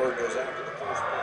word goes out to the first place.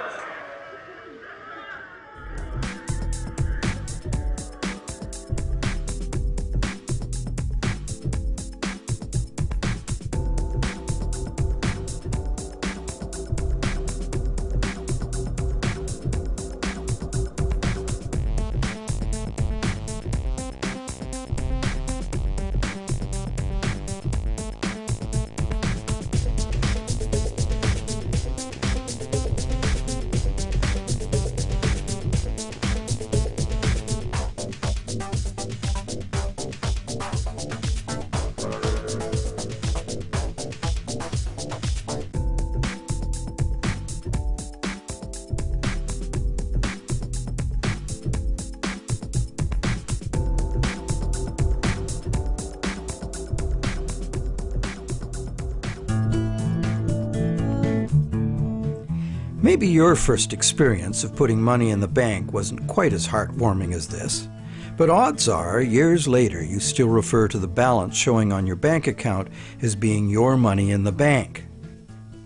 Maybe your first experience of putting money in the bank wasn't quite as heartwarming as this, but odds are, years later, you still refer to the balance showing on your bank account as being your money in the bank.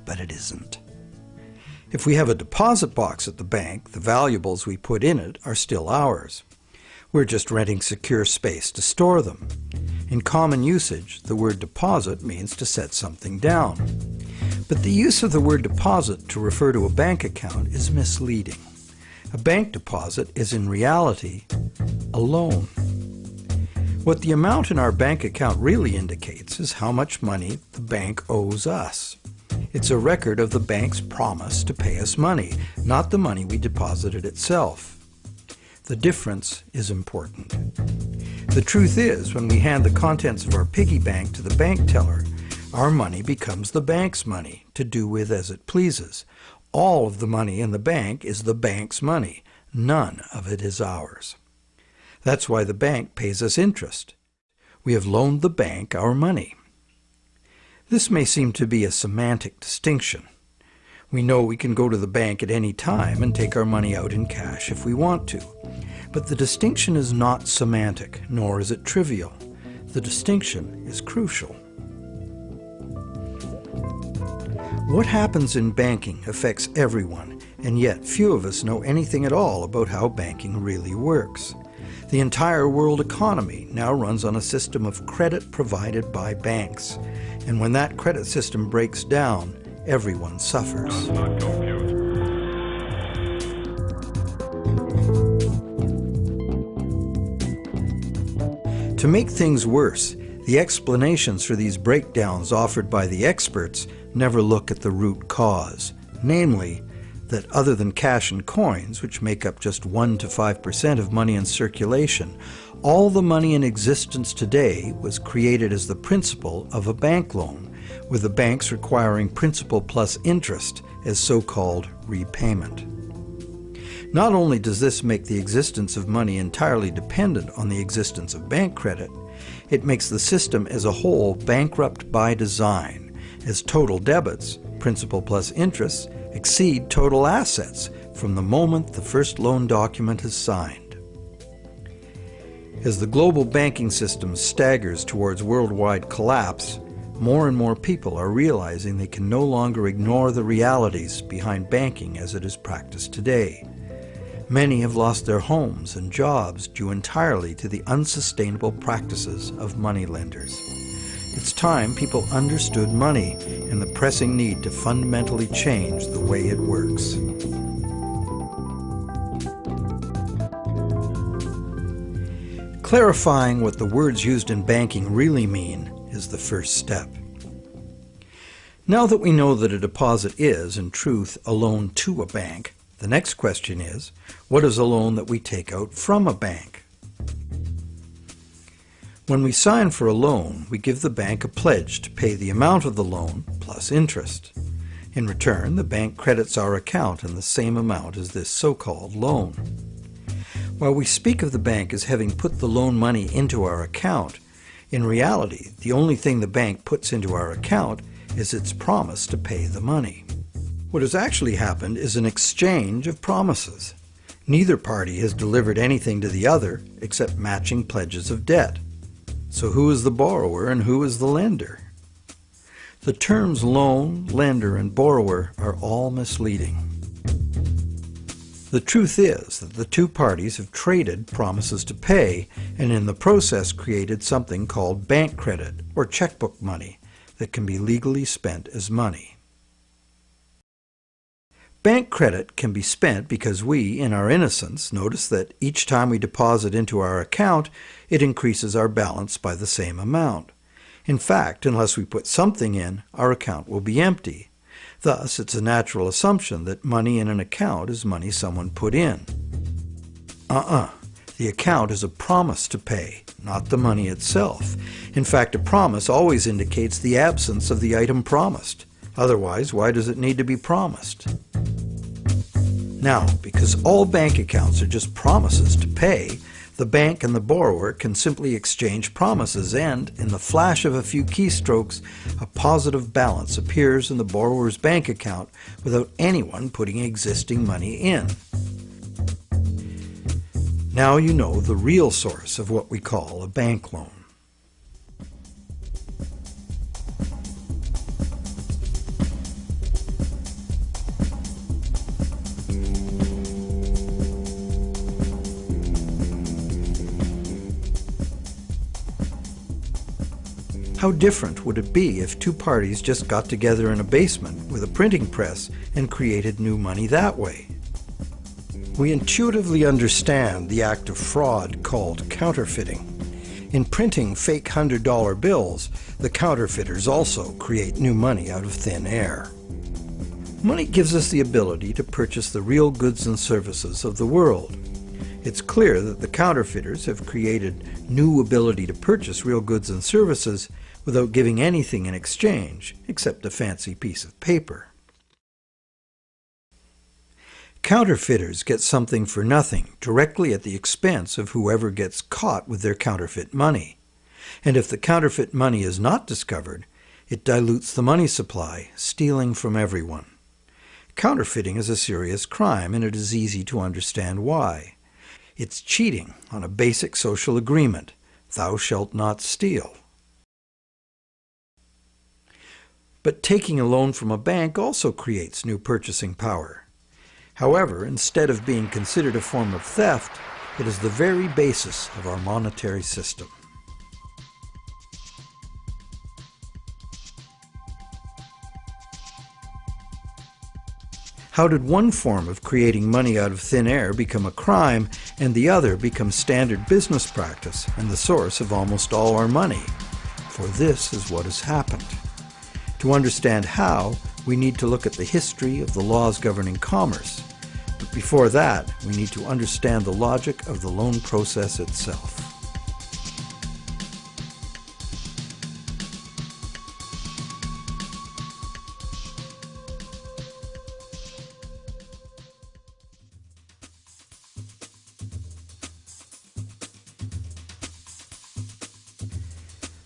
But it isn't. If we have a deposit box at the bank, the valuables we put in it are still ours. We're just renting secure space to store them. In common usage, the word deposit means to set something down. But the use of the word deposit to refer to a bank account is misleading. A bank deposit is in reality a loan. What the amount in our bank account really indicates is how much money the bank owes us. It's a record of the bank's promise to pay us money, not the money we deposited itself. The difference is important. The truth is, when we hand the contents of our piggy bank to the bank teller, our money becomes the bank's money to do with as it pleases. All of the money in the bank is the bank's money. None of it is ours. That's why the bank pays us interest. We have loaned the bank our money. This may seem to be a semantic distinction. We know we can go to the bank at any time and take our money out in cash if we want to. But the distinction is not semantic, nor is it trivial. The distinction is crucial. What happens in banking affects everyone, and yet few of us know anything at all about how banking really works. The entire world economy now runs on a system of credit provided by banks, and when that credit system breaks down, everyone suffers. To make things worse, the explanations for these breakdowns offered by the experts never look at the root cause, namely, that other than cash and coins, which make up just 1 to 5% of money in circulation, all the money in existence today was created as the principal of a bank loan, with the banks requiring principal plus interest as so-called repayment. Not only does this make the existence of money entirely dependent on the existence of bank credit, it makes the system as a whole bankrupt by design, as total debits, principal plus interest, exceed total assets from the moment the first loan document is signed. As the global banking system staggers towards worldwide collapse, more and more people are realizing they can no longer ignore the realities behind banking as it is practiced today. Many have lost their homes and jobs due entirely to the unsustainable practices of moneylenders. It's time people understood money and the pressing need to fundamentally change the way it works. Clarifying what the words used in banking really mean is the first step. Now that we know that a deposit is, in truth, a loan to a bank, the next question is, what is a loan that we take out from a bank? When we sign for a loan, we give the bank a pledge to pay the amount of the loan plus interest. In return, the bank credits our account in the same amount as this so-called loan. While we speak of the bank as having put the loan money into our account, in reality, the only thing the bank puts into our account is its promise to pay the money. What has actually happened is an exchange of promises. Neither party has delivered anything to the other except matching pledges of debt. So who is the borrower and who is the lender? The terms loan, lender, and borrower are all misleading. The truth is that the two parties have traded promises to pay and in the process created something called bank credit or checkbook money that can be legally spent as money. Bank credit can be spent because we, in our innocence, notice that each time we deposit into our account, it increases our balance by the same amount. In fact, unless we put something in, our account will be empty. Thus, it's a natural assumption that money in an account is money someone put in. The account is a promise to pay, not the money itself. In fact, a promise always indicates the absence of the item promised. Otherwise, why does it need to be promised? Now, because all bank accounts are just promises to pay, the bank and the borrower can simply exchange promises and, in the flash of a few keystrokes, a positive balance appears in the borrower's bank account without anyone putting existing money in. Now you know the real source of what we call a bank loan. How different would it be if two parties just got together in a basement with a printing press and created new money that way? We intuitively understand the act of fraud called counterfeiting. In printing fake $100 bills, the counterfeiters also create new money out of thin air. Money gives us the ability to purchase the real goods and services of the world. It's clear that the counterfeiters have created new ability to purchase real goods and services without giving anything in exchange except a fancy piece of paper. Counterfeiters get something for nothing directly at the expense of whoever gets caught with their counterfeit money. And if the counterfeit money is not discovered, it dilutes the money supply, stealing from everyone. Counterfeiting is a serious crime, and it is easy to understand why. It's cheating on a basic social agreement, thou shalt not steal. But taking a loan from a bank also creates new purchasing power. However, instead of being considered a form of theft, it is the very basis of our monetary system. How did one form of creating money out of thin air become a crime and the other become standard business practice and the source of almost all our money? For this is what has happened. To understand how, we need to look at the history of the laws governing commerce. But before that, we need to understand the logic of the loan process itself.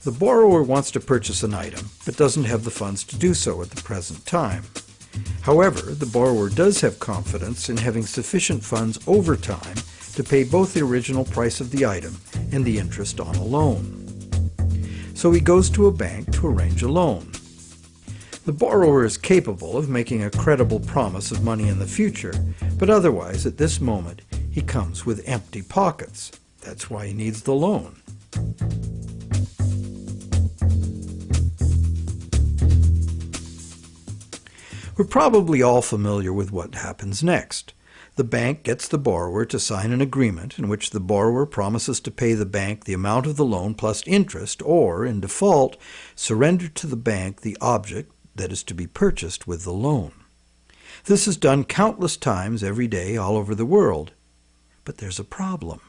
The borrower wants to purchase an item, but doesn't have the funds to do so at the present time. However, the borrower does have confidence in having sufficient funds over time to pay both the original price of the item and the interest on a loan. So he goes to a bank to arrange a loan. The borrower is capable of making a credible promise of money in the future, but otherwise, at this moment, he comes with empty pockets. That's why he needs the loan. We're probably all familiar with what happens next. The bank gets the borrower to sign an agreement in which the borrower promises to pay the bank the amount of the loan plus interest, or, in default, surrender to the bank the object that is to be purchased with the loan. This is done countless times every day all over the world. But there's a problem.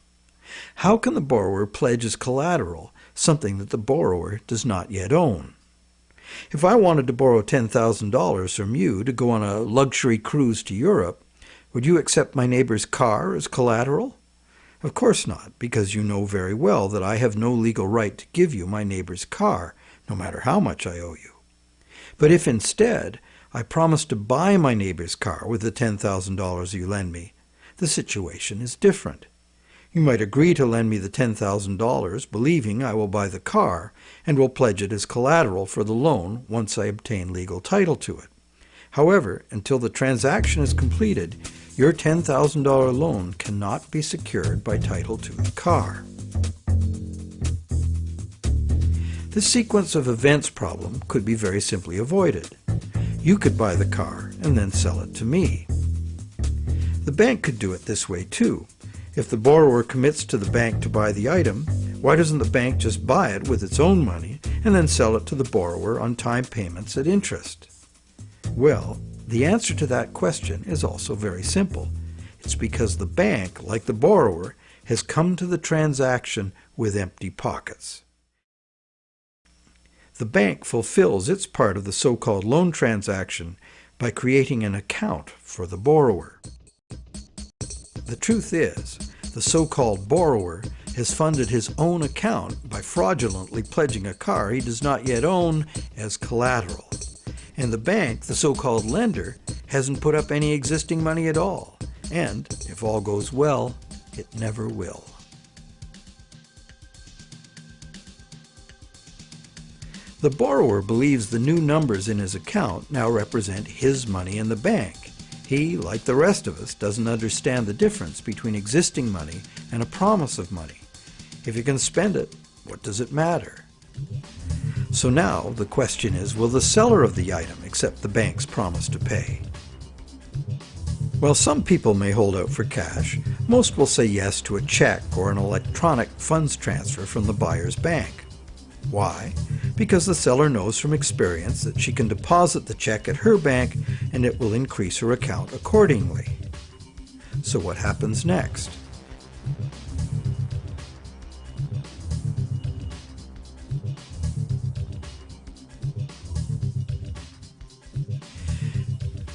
How can the borrower pledge as collateral something that the borrower does not yet own? If I wanted to borrow $10,000 from you to go on a luxury cruise to Europe, would you accept my neighbor's car as collateral? Of course not, because you know very well that I have no legal right to give you my neighbor's car, no matter how much I owe you. But if instead I promise to buy my neighbor's car with the $10,000 you lend me, the situation is different. You might agree to lend me the $10,000, believing I will buy the car and will pledge it as collateral for the loan once I obtain legal title to it. However, until the transaction is completed, your $10,000 loan cannot be secured by title to the car. This sequence of events problem could be very simply avoided. You could buy the car and then sell it to me. The bank could do it this way too. If the borrower commits to the bank to buy the item, why doesn't the bank just buy it with its own money and then sell it to the borrower on time payments at interest? Well, the answer to that question is also very simple. It's because the bank, like the borrower, has come to the transaction with empty pockets. The bank fulfills its part of the so-called loan transaction by creating an account for the borrower. The truth is, the so-called borrower has funded his own account by fraudulently pledging a car he does not yet own as collateral. And the bank, the so-called lender, hasn't put up any existing money at all. And, if all goes well, it never will. The borrower believes the new numbers in his account now represent his money in the bank. He, like the rest of us, doesn't understand the difference between existing money and a promise of money. If you can spend it, what does it matter? So now the question is, will the seller of the item accept the bank's promise to pay? While some people may hold out for cash, most will say yes to a check or an electronic funds transfer from the buyer's bank. Why? Because the seller knows from experience that she can deposit the check at her bank and it will increase her account accordingly. So what happens next?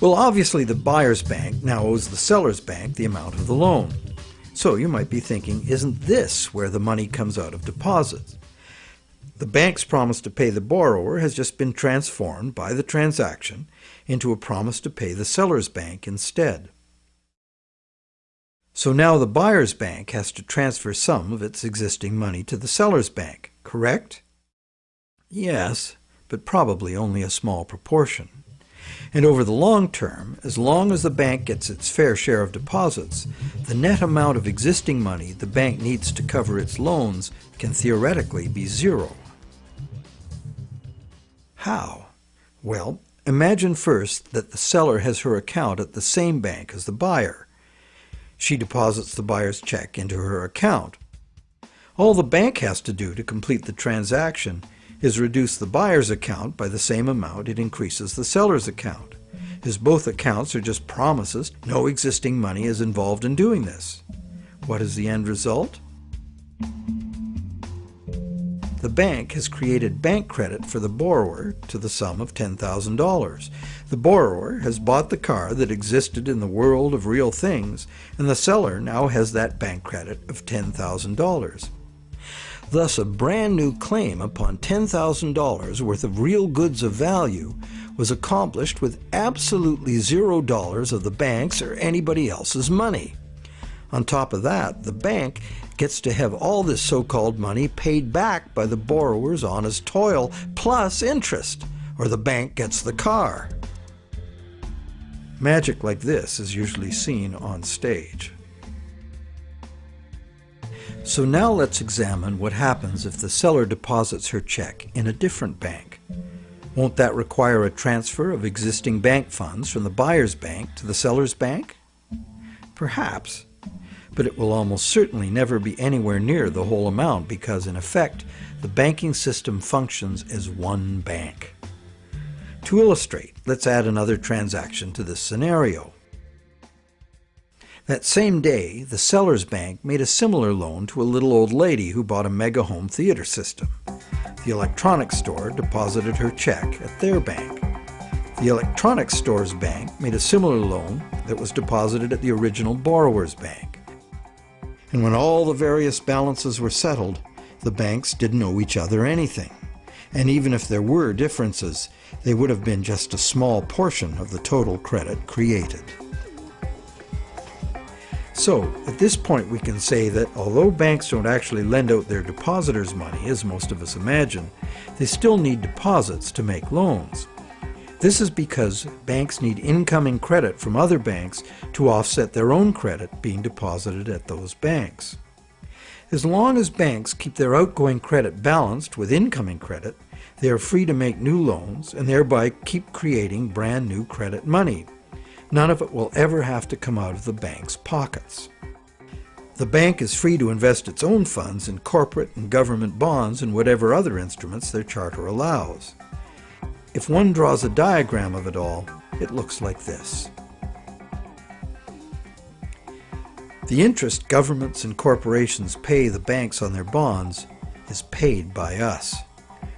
Well, obviously the buyer's bank now owes the seller's bank the amount of the loan. So you might be thinking, isn't this where the money comes out of deposits? The bank's promise to pay the borrower has just been transformed by the transaction into a promise to pay the seller's bank instead. So now the buyer's bank has to transfer some of its existing money to the seller's bank, correct? Yes, but probably only a small proportion. And over the long term, as long as the bank gets its fair share of deposits, the net amount of existing money the bank needs to cover its loans can theoretically be zero. How? Well, imagine first that the seller has her account at the same bank as the buyer. She deposits the buyer's check into her account. All the bank has to do to complete the transaction is reduce the buyer's account by the same amount it increases the seller's account. As both accounts are just promises, no existing money is involved in doing this. What is the end result? The bank has created bank credit for the borrower to the sum of $10,000. The borrower has bought the car that existed in the world of real things, and the seller now has that bank credit of $10,000. Thus, a brand new claim upon $10,000 worth of real goods of value was accomplished with absolutely $0 of the bank's or anybody else's money. On top of that, the bank gets to have all this so-called money paid back by the borrower's honest toil plus interest, or the bank gets the car. Magic like this is usually seen on stage. So now let's examine what happens if the seller deposits her check in a different bank. Won't that require a transfer of existing bank funds from the buyer's bank to the seller's bank? Perhaps, but it will almost certainly never be anywhere near the whole amount because, in effect, the banking system functions as one bank. To illustrate, let's add another transaction to this scenario. That same day, the seller's bank made a similar loan to a little old lady who bought a mega home theater system. The electronics store deposited her check at their bank. The electronics store's bank made a similar loan that was deposited at the original borrower's bank. And when all the various balances were settled, the banks didn't owe each other anything. And even if there were differences, they would have been just a small portion of the total credit created. So, at this point we can say that although banks don't actually lend out their depositors' money, as most of us imagine, they still need deposits to make loans. This is because banks need incoming credit from other banks to offset their own credit being deposited at those banks. As long as banks keep their outgoing credit balanced with incoming credit, they are free to make new loans and thereby keep creating brand new credit money. None of it will ever have to come out of the bank's pockets. The bank is free to invest its own funds in corporate and government bonds and whatever other instruments their charter allows. If one draws a diagram of it all, it looks like this. The interest governments and corporations pay the banks on their bonds is paid by us.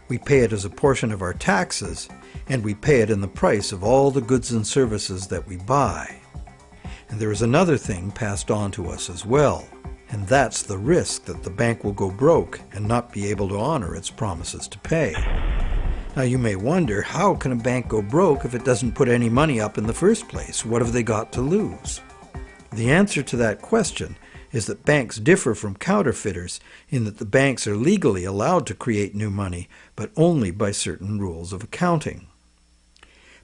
We pay it as a portion of our taxes, and we pay it in the price of all the goods and services that we buy. And there is another thing passed on to us as well, and that's the risk that the bank will go broke and not be able to honor its promises to pay. Now you may wonder, how can a bank go broke if it doesn't put any money up in the first place? What have they got to lose? The answer to that question is that banks differ from counterfeiters in that the banks are legally allowed to create new money, but only by certain rules of accounting.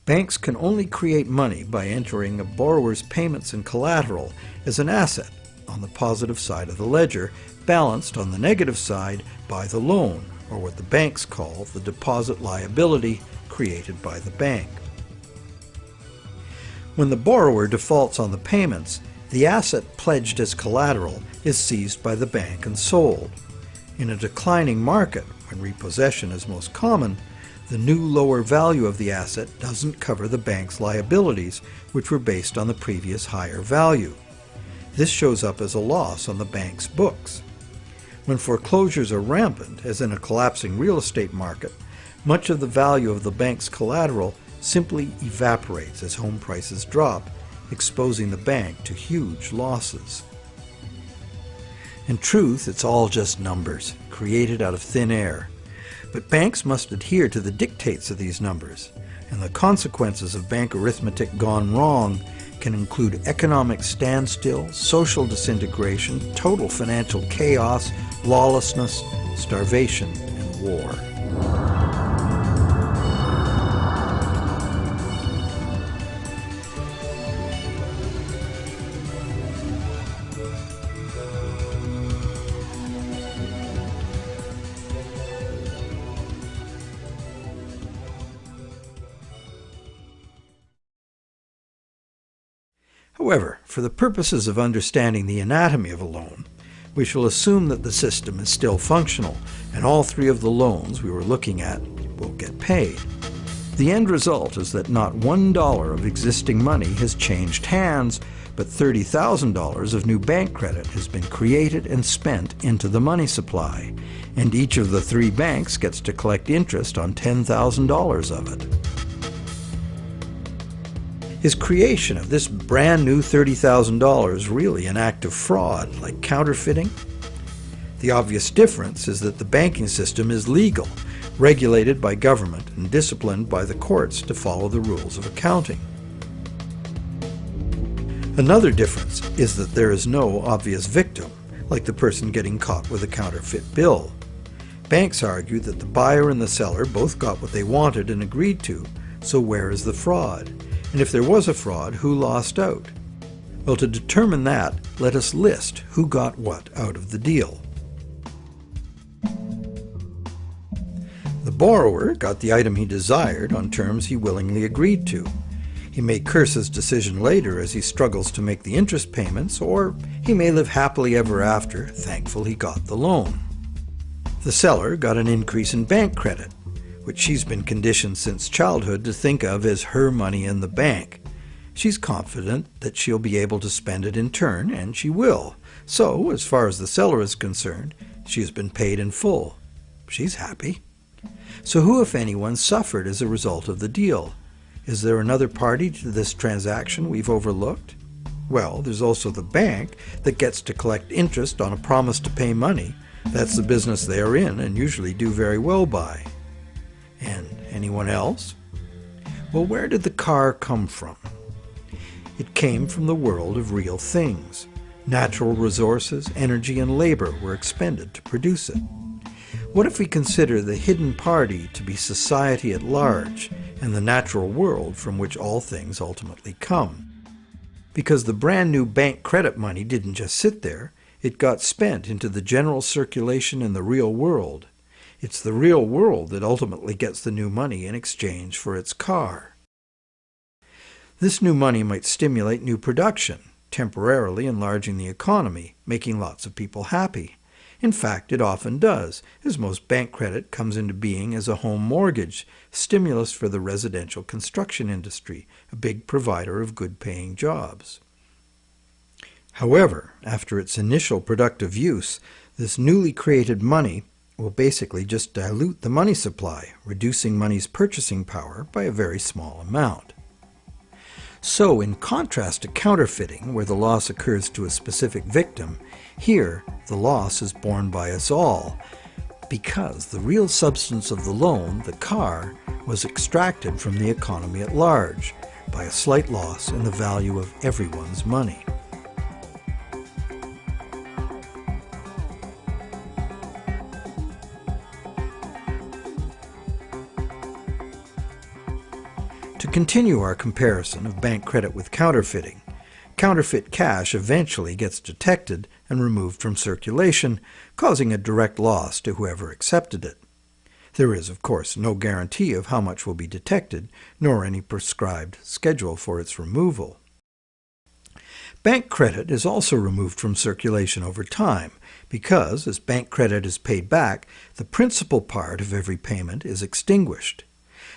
Banks can only create money by entering a borrower's payments and collateral as an asset on the positive side of the ledger, balanced on the negative side by the loan, or what the banks call the deposit liability created by the bank. When the borrower defaults on the payments, the asset pledged as collateral is seized by the bank and sold. In a declining market, when repossession is most common, the new lower value of the asset doesn't cover the bank's liabilities, which were based on the previous higher value. This shows up as a loss on the bank's books. When foreclosures are rampant, as in a collapsing real estate market, much of the value of the bank's collateral simply evaporates as home prices drop, exposing the bank to huge losses. In truth, it's all just numbers, created out of thin air. But banks must adhere to the dictates of these numbers, and the consequences of bank arithmetic gone wrong can include economic standstill, social disintegration, total financial chaos, lawlessness, starvation, and war. However, for the purposes of understanding the anatomy of a loan, we shall assume that the system is still functional and all three of the loans we were looking at will get paid. The end result is that not $1 of existing money has changed hands, but $30,000 of new bank credit has been created and spent into the money supply, and each of the three banks gets to collect interest on $10,000 of it. Is creation of this brand new $30,000 really an act of fraud, like counterfeiting? The obvious difference is that the banking system is legal, regulated by government, and disciplined by the courts to follow the rules of accounting. Another difference is that there is no obvious victim, like the person getting caught with a counterfeit bill. Banks argue that the buyer and the seller both got what they wanted and agreed to, so where is the fraud? And if there was a fraud, who lost out? Well, to determine that, let us list who got what out of the deal. The borrower got the item he desired on terms he willingly agreed to. He may curse his decision later as he struggles to make the interest payments, or he may live happily ever after, thankful he got the loan. The seller got an increase in bank credit, which she's been conditioned since childhood to think of as her money in the bank. She's confident that she'll be able to spend it in turn, and she will. So, as far as the seller is concerned, she has been paid in full. She's happy. So who, if anyone, suffered as a result of the deal? Is there another party to this transaction we've overlooked? Well, there's also the bank that gets to collect interest on a promise to pay money. That's the business they are in and usually do very well by. And anyone else? Well, where did the car come from? It came from the world of real things. Natural resources, energy, and labor were expended to produce it. What if we consider the hidden party to be society at large and the natural world from which all things ultimately come? Because the brand new bank credit money didn't just sit there, it got spent into the general circulation in the real world. It's the real world that ultimately gets the new money in exchange for its car. This new money might stimulate new production, temporarily enlarging the economy, making lots of people happy. In fact, it often does, as most bank credit comes into being as a home mortgage, stimulus for the residential construction industry, a big provider of good-paying jobs. However, after its initial productive use, this newly created money will basically just dilute the money supply, reducing money's purchasing power by a very small amount. So, in contrast to counterfeiting, where the loss occurs to a specific victim, here the loss is borne by us all, because the real substance of the loan, the car, was extracted from the economy at large by a slight loss in the value of everyone's money. To continue our comparison of bank credit with counterfeiting, counterfeit cash eventually gets detected and removed from circulation, causing a direct loss to whoever accepted it. There is, of course, no guarantee of how much will be detected, nor any prescribed schedule for its removal. Bank credit is also removed from circulation over time because, as bank credit is paid back, the principal part of every payment is extinguished.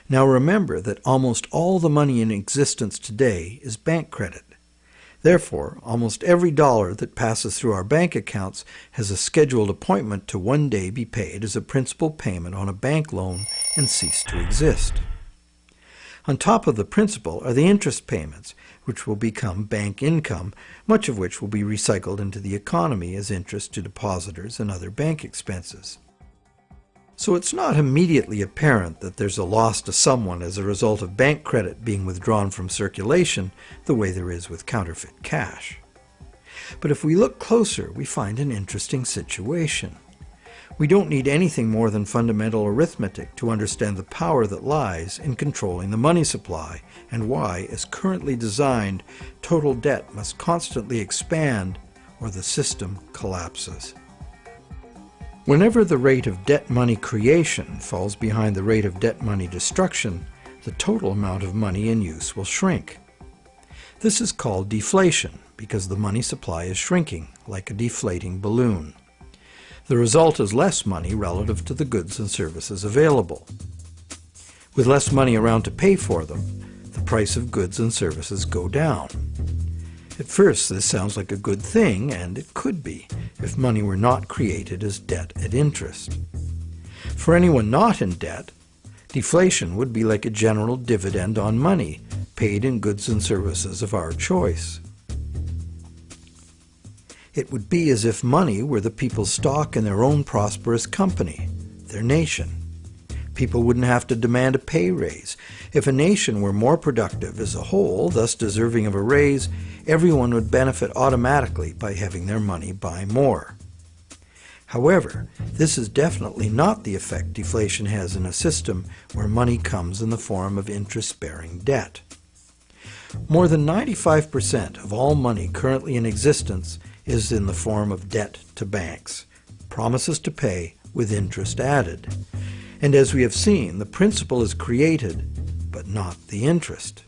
Now remember that almost all the money in existence today is bank credit. Therefore, almost every dollar that passes through our bank accounts has a scheduled appointment to one day be paid as a principal payment on a bank loan and cease to exist. On top of the principal are the interest payments, which will become bank income, much of which will be recycled into the economy as interest to depositors and other bank expenses. So it's not immediately apparent that there's a loss to someone as a result of bank credit being withdrawn from circulation the way there is with counterfeit cash. But if we look closer, we find an interesting situation. We don't need anything more than fundamental arithmetic to understand the power that lies in controlling the money supply and why, as currently designed, total debt must constantly expand or the system collapses. Whenever the rate of debt money creation falls behind the rate of debt money destruction, the total amount of money in use will shrink. This is called deflation because the money supply is shrinking, like a deflating balloon. The result is less money relative to the goods and services available. With less money around to pay for them, the price of goods and services go down. At first, this sounds like a good thing, and it could be, if money were not created as debt at interest. For anyone not in debt, deflation would be like a general dividend on money, paid in goods and services of our choice. It would be as if money were the people's stock in their own prosperous company, their nation. People wouldn't have to demand a pay raise. If a nation were more productive as a whole, thus deserving of a raise, everyone would benefit automatically by having their money buy more. However, this is definitely not the effect deflation has in a system where money comes in the form of interest-bearing debt. More than 95% of all money currently in existence is in the form of debt to banks, promises to pay with interest added. And as we have seen, the principal is created, but not the interest.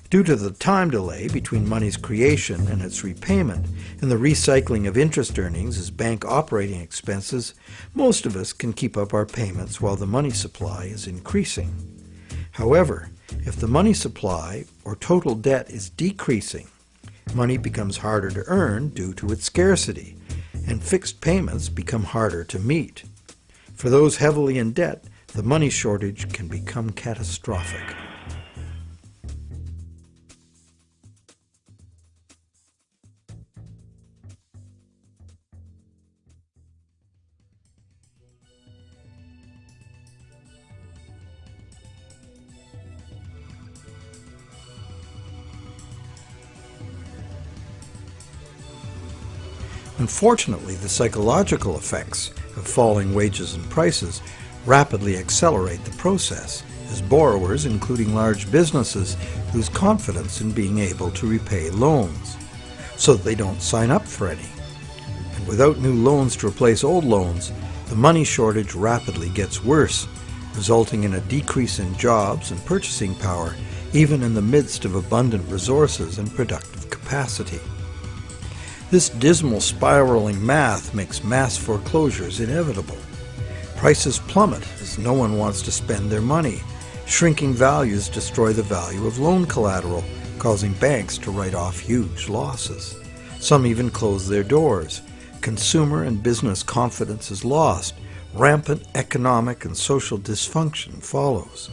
Due to the time delay between money's creation and its repayment, and the recycling of interest earnings as bank operating expenses, most of us can keep up our payments while the money supply is increasing. However, if the money supply or total debt is decreasing, money becomes harder to earn due to its scarcity, and fixed payments become harder to meet. For those heavily in debt, the money shortage can become catastrophic. Unfortunately, the psychological effects of falling wages and prices rapidly accelerate the process, as borrowers, including large businesses, lose confidence in being able to repay loans, so that they don't sign up for any. And without new loans to replace old loans, the money shortage rapidly gets worse, resulting in a decrease in jobs and purchasing power, even in the midst of abundant resources and productive capacity. This dismal spiraling math makes mass foreclosures inevitable. Prices plummet as no one wants to spend their money. Shrinking values destroy the value of loan collateral, causing banks to write off huge losses. Some even close their doors. Consumer and business confidence is lost. Rampant economic and social dysfunction follows.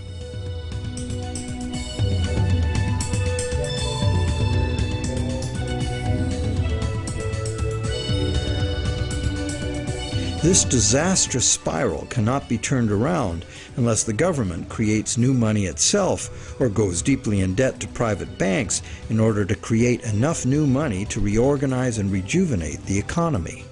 This disastrous spiral cannot be turned around unless the government creates new money itself or goes deeply in debt to private banks in order to create enough new money to reorganize and rejuvenate the economy.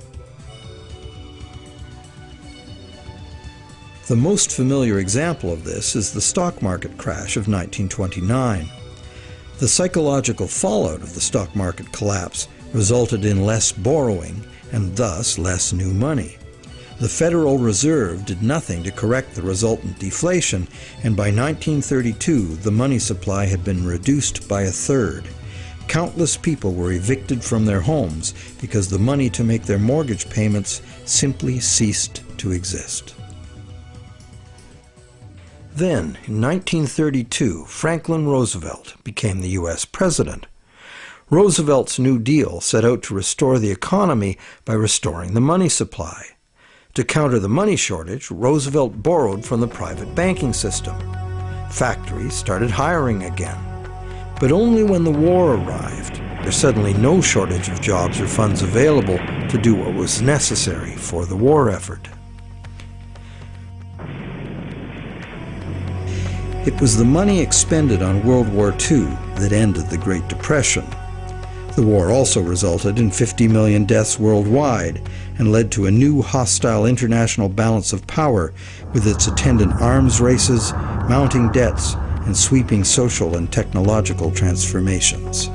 The most familiar example of this is the stock market crash of 1929. The psychological fallout of the stock market collapse resulted in less borrowing and thus less new money. The Federal Reserve did nothing to correct the resultant deflation, and by 1932 the money supply had been reduced by a third. Countless people were evicted from their homes because the money to make their mortgage payments simply ceased to exist. Then, in 1932, Franklin Roosevelt became the U.S. president. Roosevelt's New Deal set out to restore the economy by restoring the money supply. To counter the money shortage, Roosevelt borrowed from the private banking system. Factories started hiring again. But only when the war arrived, there's suddenly no shortage of jobs or funds available to do what was necessary for the war effort. It was the money expended on World War II that ended the Great Depression. The war also resulted in 50 million deaths worldwide and led to a new hostile international balance of power with its attendant arms races, mounting debts, and sweeping social and technological transformations.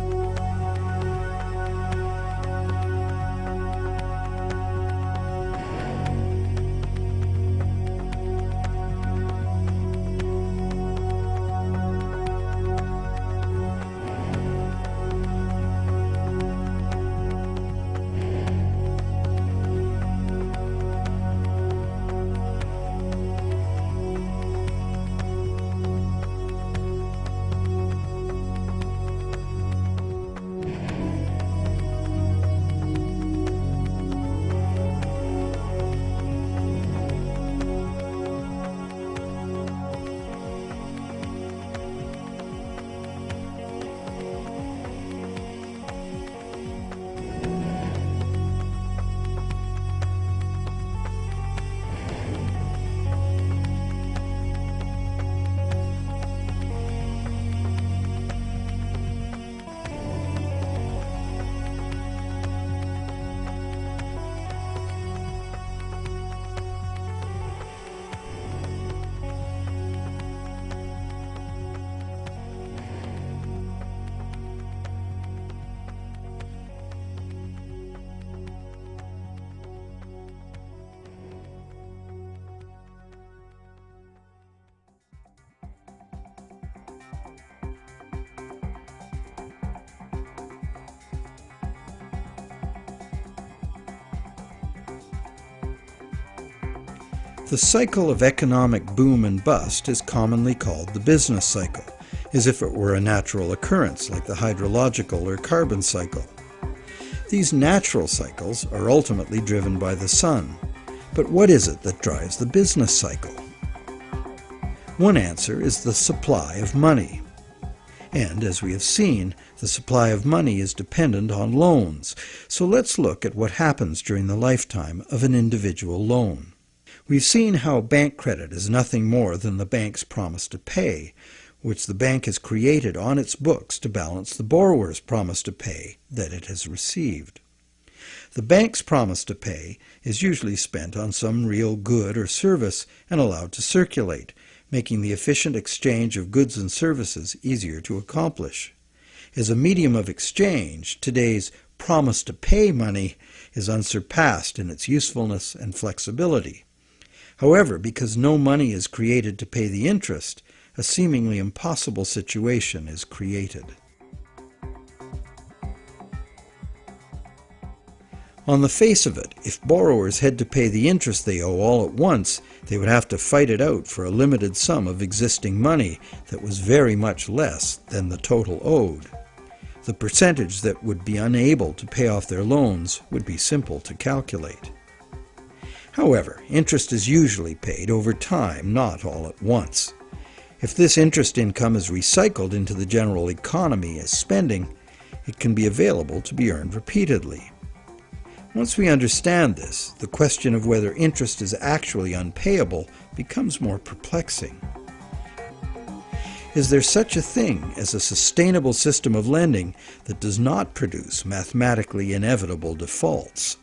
The cycle of economic boom and bust is commonly called the business cycle, as if it were a natural occurrence like the hydrological or carbon cycle. These natural cycles are ultimately driven by the sun. But what is it that drives the business cycle? One answer is the supply of money. And as we have seen, the supply of money is dependent on loans. So let's look at what happens during the lifetime of an individual loan. We've seen how bank credit is nothing more than the bank's promise to pay, which the bank has created on its books to balance the borrower's promise to pay that it has received. The bank's promise to pay is usually spent on some real good or service and allowed to circulate, making the efficient exchange of goods and services easier to accomplish. As a medium of exchange, today's promise to pay money is unsurpassed in its usefulness and flexibility. However, because no money is created to pay the interest, a seemingly impossible situation is created. On the face of it, if borrowers had to pay the interest they owe all at once, they would have to fight it out for a limited sum of existing money that was very much less than the total owed. The percentage that would be unable to pay off their loans would be simple to calculate. However, interest is usually paid over time, not all at once. If this interest income is recycled into the general economy as spending, it can be available to be earned repeatedly. Once we understand this, the question of whether interest is actually unpayable becomes more perplexing. Is there such a thing as a sustainable system of lending that does not produce mathematically inevitable defaults?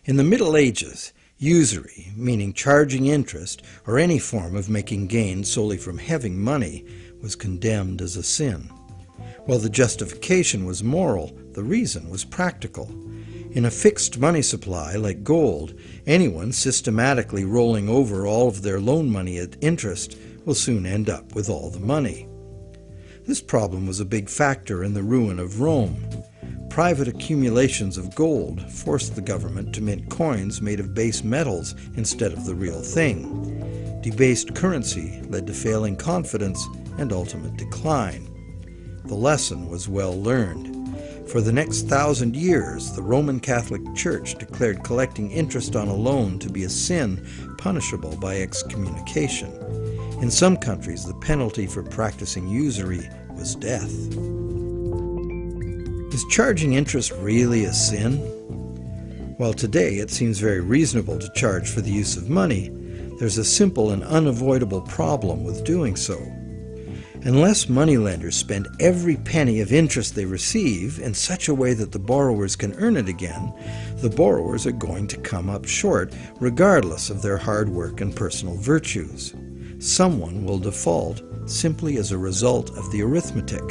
In the Middle Ages, usury, meaning charging interest or any form of making gains solely from having money, was condemned as a sin. While the justification was moral, the reason was practical. In a fixed money supply like gold, anyone systematically rolling over all of their loan money at interest will soon end up with all the money. This problem was a big factor in the ruin of Rome. Private accumulations of gold forced the government to mint coins made of base metals instead of the real thing. Debased currency led to failing confidence and ultimate decline. The lesson was well learned. For the next 1,000 years, the Roman Catholic Church declared collecting interest on a loan to be a sin punishable by excommunication. In some countries, the penalty for practicing usury was death. Is charging interest really a sin? While today it seems very reasonable to charge for the use of money, there's a simple and unavoidable problem with doing so. Unless moneylenders spend every penny of interest they receive in such a way that the borrowers can earn it again, the borrowers are going to come up short regardless of their hard work and personal virtues. Someone will default simply as a result of the arithmetic.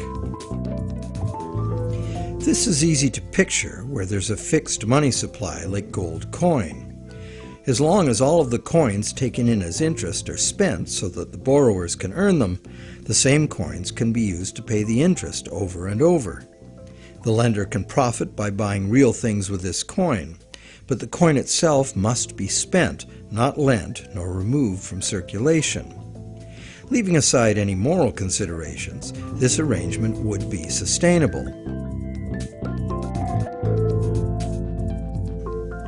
This is easy to picture where there's a fixed money supply like gold coin. As long as all of the coins taken in as interest are spent so that the borrowers can earn them, the same coins can be used to pay the interest over and over. The lender can profit by buying real things with this coin, but the coin itself must be spent, not lent nor removed from circulation. Leaving aside any moral considerations, this arrangement would be sustainable.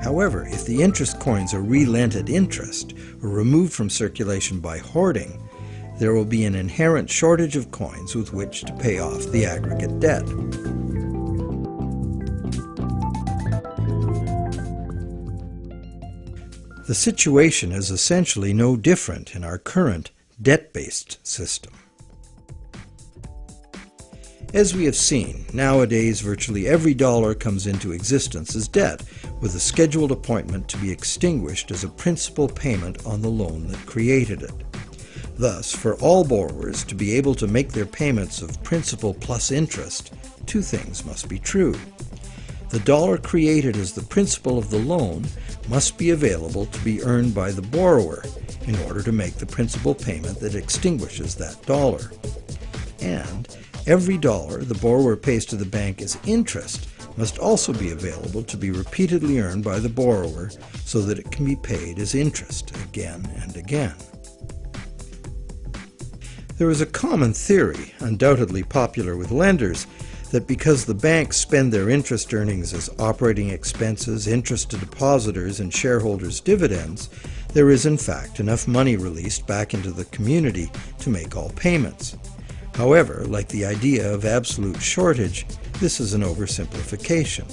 However, if the interest coins are re-lent at interest or removed from circulation by hoarding, there will be an inherent shortage of coins with which to pay off the aggregate debt. The situation is essentially no different in our current debt-based system. As we have seen, nowadays virtually every dollar comes into existence as debt, with a scheduled appointment to be extinguished as a principal payment on the loan that created it. Thus, for all borrowers to be able to make their payments of principal plus interest, two things must be true. The dollar created as the principal of the loan must be available to be earned by the borrower in order to make the principal payment that extinguishes that dollar. And every dollar the borrower pays to the bank as interest must also be available to be repeatedly earned by the borrower so that it can be paid as interest again and again. There is a common theory, undoubtedly popular with lenders, that because the banks spend their interest earnings as operating expenses, interest to depositors, and shareholders' dividends, there is in fact enough money released back into the community to make all payments. However, like the idea of absolute shortage, this is an oversimplification.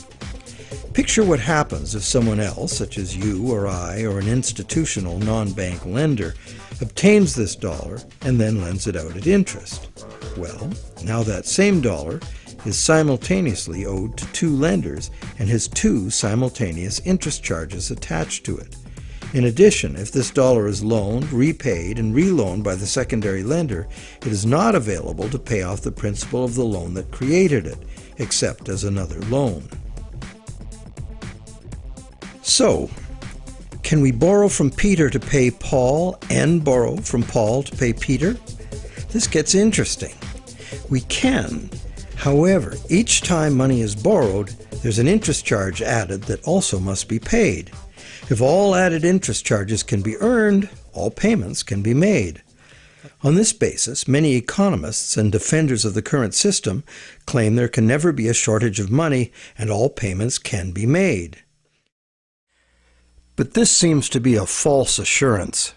Picture what happens if someone else, such as you or I or an institutional non-bank lender, obtains this dollar and then lends it out at interest. Well, now that same dollar is simultaneously owed to two lenders and has two simultaneous interest charges attached to it. In addition, if this dollar is loaned, repaid, and reloaned by the secondary lender, it is not available to pay off the principal of the loan that created it, except as another loan. So, can we borrow from Peter to pay Paul and borrow from Paul to pay Peter? This gets interesting. We can. However, each time money is borrowed, there's an interest charge added that also must be paid. If all added interest charges can be earned, all payments can be made. On this basis, many economists and defenders of the current system claim there can never be a shortage of money and all payments can be made. But this seems to be a false assurance.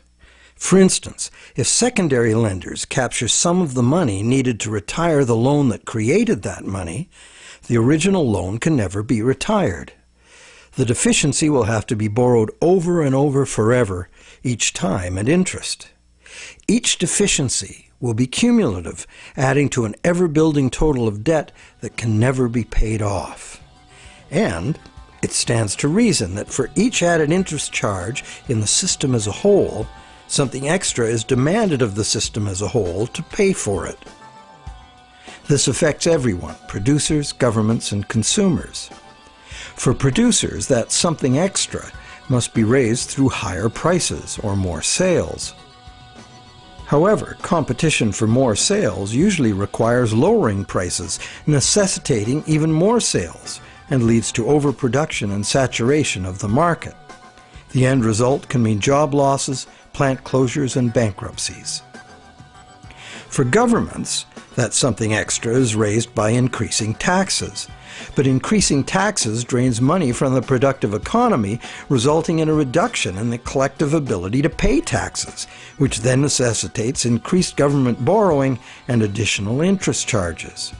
For instance, if secondary lenders capture some of the money needed to retire the loan that created that money, the original loan can never be retired. The deficiency will have to be borrowed over and over forever, each time at interest. Each deficiency will be cumulative, adding to an ever-building total of debt that can never be paid off. And it stands to reason that for each added interest charge in the system as a whole, something extra is demanded of the system as a whole to pay for it. This affects everyone, producers, governments, and consumers. For producers, that something extra must be raised through higher prices or more sales. However, competition for more sales usually requires lowering prices, necessitating even more sales, and leads to overproduction and saturation of the market. The end result can mean job losses, plant closures, and bankruptcies. For governments, that something extra is raised by increasing taxes. But increasing taxes drains money from the productive economy, resulting in a reduction in the collective ability to pay taxes, which then necessitates increased government borrowing and additional interest charges.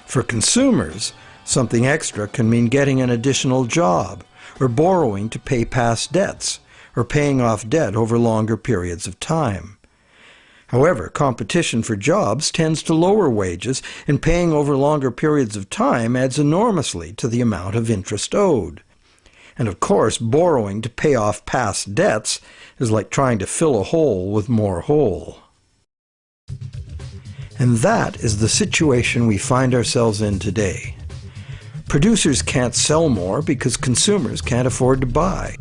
For consumers, something extra can mean getting an additional job, or borrowing to pay past debts, or paying off debt over longer periods of time. However, competition for jobs tends to lower wages, and paying over longer periods of time adds enormously to the amount of interest owed. And of course, borrowing to pay off past debts is like trying to fill a hole with more hole. And that is the situation we find ourselves in today. Producers can't sell more because consumers can't afford to buy.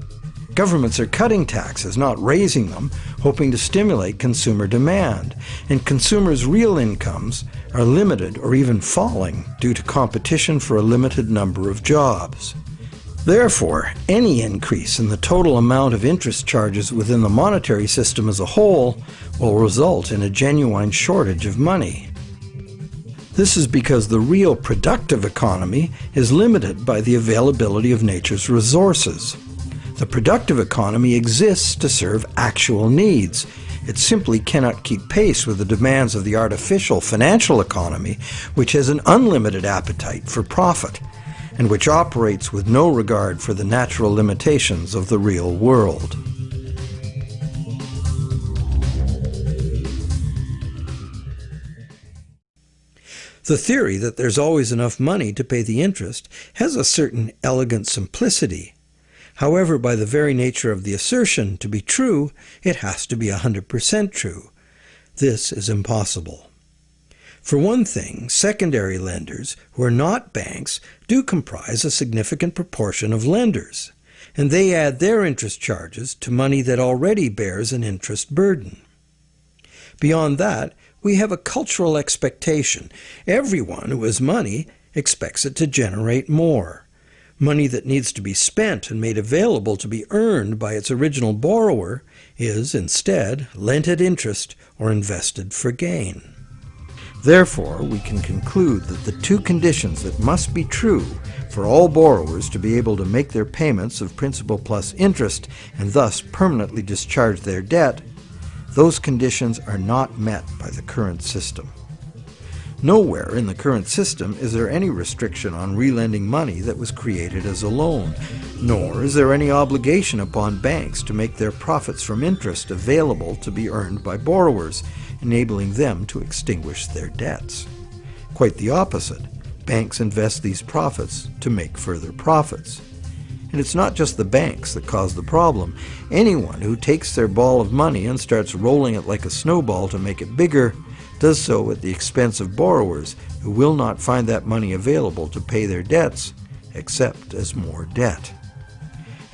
Governments are cutting taxes, not raising them, hoping to stimulate consumer demand, and consumers' real incomes are limited or even falling due to competition for a limited number of jobs. Therefore, any increase in the total amount of interest charges within the monetary system as a whole will result in a genuine shortage of money. This is because the real productive economy is limited by the availability of nature's resources. The productive economy exists to serve actual needs. It simply cannot keep pace with the demands of the artificial financial economy, which has an unlimited appetite for profit, and which operates with no regard for the natural limitations of the real world. The theory that there's always enough money to pay the interest has a certain elegant simplicity. However, by the very nature of the assertion to be true, it has to be 100% true. This is impossible. For one thing, secondary lenders, who are not banks, do comprise a significant proportion of lenders, and they add their interest charges to money that already bears an interest burden. Beyond that, we have a cultural expectation. Everyone who has money expects it to generate more. Money that needs to be spent and made available to be earned by its original borrower is, instead, lent at interest or invested for gain. Therefore, we can conclude that the two conditions that must be true for all borrowers to be able to make their payments of principal plus interest and thus permanently discharge their debt, those conditions are not met by the current system. Nowhere in the current system is there any restriction on relending money that was created as a loan, nor is there any obligation upon banks to make their profits from interest available to be earned by borrowers, enabling them to extinguish their debts. Quite the opposite. Banks invest these profits to make further profits. And it's not just the banks that cause the problem. Anyone who takes their ball of money and starts rolling it like a snowball to make it bigger does so at the expense of borrowers who will not find that money available to pay their debts, except as more debt.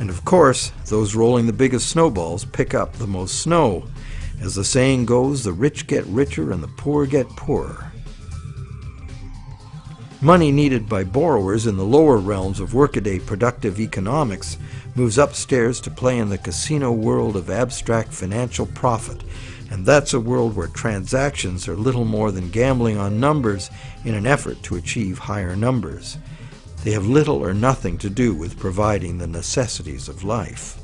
And of course, those rolling the biggest snowballs pick up the most snow. As the saying goes, the rich get richer and the poor get poorer. Money needed by borrowers in the lower realms of workaday productive economics moves upstairs to play in the casino world of abstract financial profit, and that's a world where transactions are little more than gambling on numbers in an effort to achieve higher numbers. They have little or nothing to do with providing the necessities of life.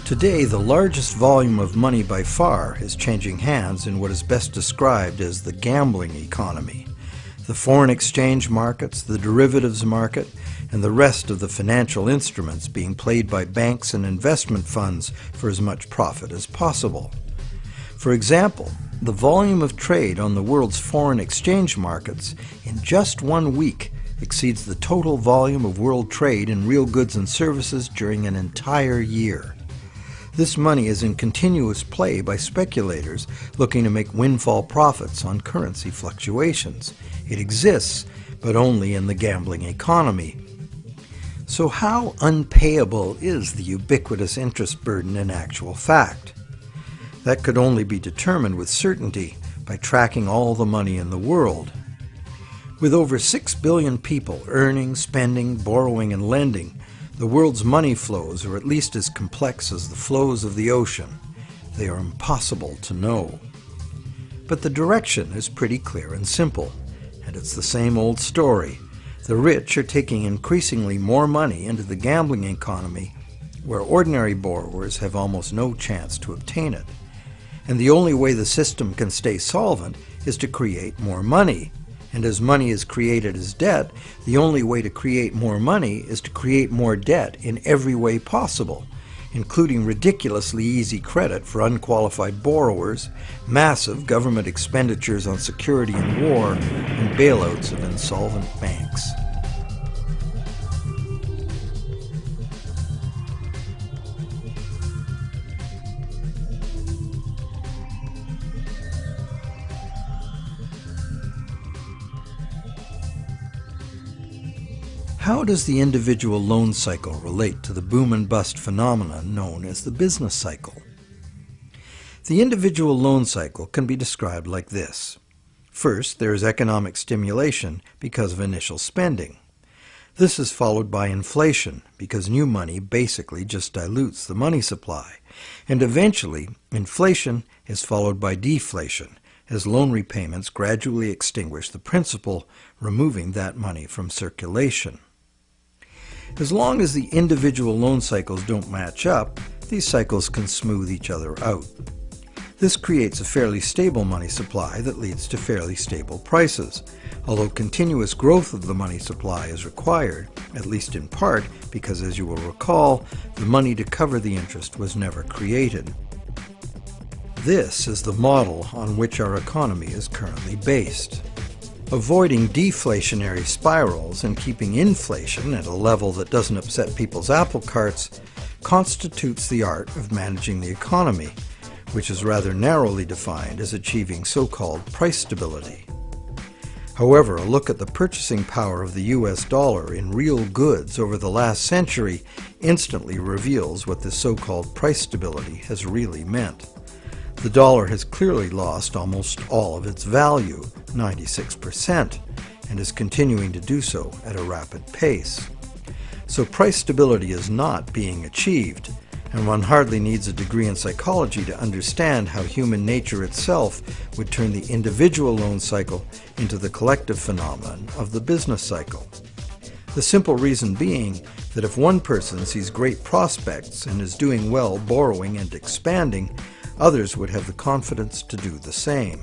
Today, the largest volume of money by far is changing hands in what is best described as the gambling economy. The foreign exchange markets, the derivatives market, and the rest of the financial instruments being played by banks and investment funds for as much profit as possible. For example, the volume of trade on the world's foreign exchange markets in just 1 week exceeds the total volume of world trade in real goods and services during an entire year. This money is in continuous play by speculators looking to make windfall profits on currency fluctuations. It exists, but only in the gambling economy. So how unpayable is the ubiquitous interest burden in actual fact? That could only be determined with certainty by tracking all the money in the world. With over 6 billion people earning, spending, borrowing, and lending, the world's money flows are at least as complex as the flows of the ocean. They are impossible to know. But the direction is pretty clear and simple, and it's the same old story. The rich are taking increasingly more money into the gambling economy, where ordinary borrowers have almost no chance to obtain it. And the only way the system can stay solvent is to create more money. And as money is created as debt, the only way to create more money is to create more debt in every way possible, including ridiculously easy credit for unqualified borrowers, massive government expenditures on security and war, and bailouts of insolvent banks. How does the individual loan cycle relate to the boom and bust phenomenon known as the business cycle? The individual loan cycle can be described like this. First, there is economic stimulation because of initial spending. This is followed by inflation because new money basically just dilutes the money supply. And eventually, inflation is followed by deflation as loan repayments gradually extinguish the principal, removing that money from circulation. As long as the individual loan cycles don't match up, these cycles can smooth each other out. This creates a fairly stable money supply that leads to fairly stable prices, although continuous growth of the money supply is required, at least in part because, as you will recall, the money to cover the interest was never created. This is the model on which our economy is currently based. Avoiding deflationary spirals and keeping inflation at a level that doesn't upset people's apple carts constitutes the art of managing the economy, which is rather narrowly defined as achieving so-called price stability. However, a look at the purchasing power of the US dollar in real goods over the last century instantly reveals what this so-called price stability has really meant. The dollar has clearly lost almost all of its value, 96%, and is continuing to do so at a rapid pace. So price stability is not being achieved, and one hardly needs a degree in psychology to understand how human nature itself would turn the individual loan cycle into the collective phenomenon of the business cycle. The simple reason being that if one person sees great prospects and is doing well borrowing and expanding, others would have the confidence to do the same.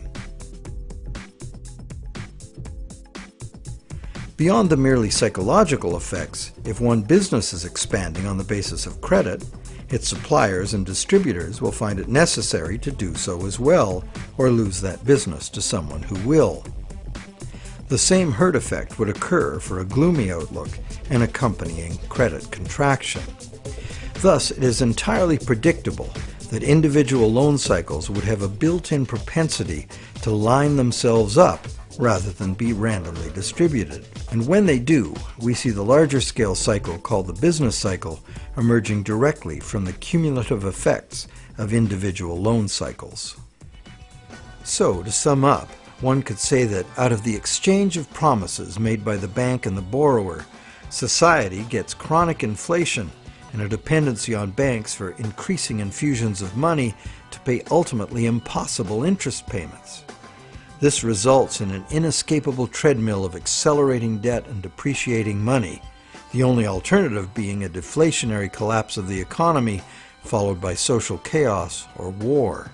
Beyond the merely psychological effects, if one business is expanding on the basis of credit, Its suppliers and distributors will find it necessary to do so as well, or lose that business to someone who will. The same herd effect would occur for a gloomy outlook and accompanying credit contraction. Thus, it is entirely predictable that individual loan cycles would have a built-in propensity to line themselves up rather than be randomly distributed. And when they do, we see the larger scale cycle called the business cycle emerging directly from the cumulative effects of individual loan cycles. So, to sum up, one could say that out of the exchange of promises made by the bank and the borrower, society gets chronic inflation and a dependency on banks for increasing infusions of money to pay ultimately impossible interest payments. This results in an inescapable treadmill of accelerating debt and depreciating money, the only alternative being a deflationary collapse of the economy followed by social chaos or war.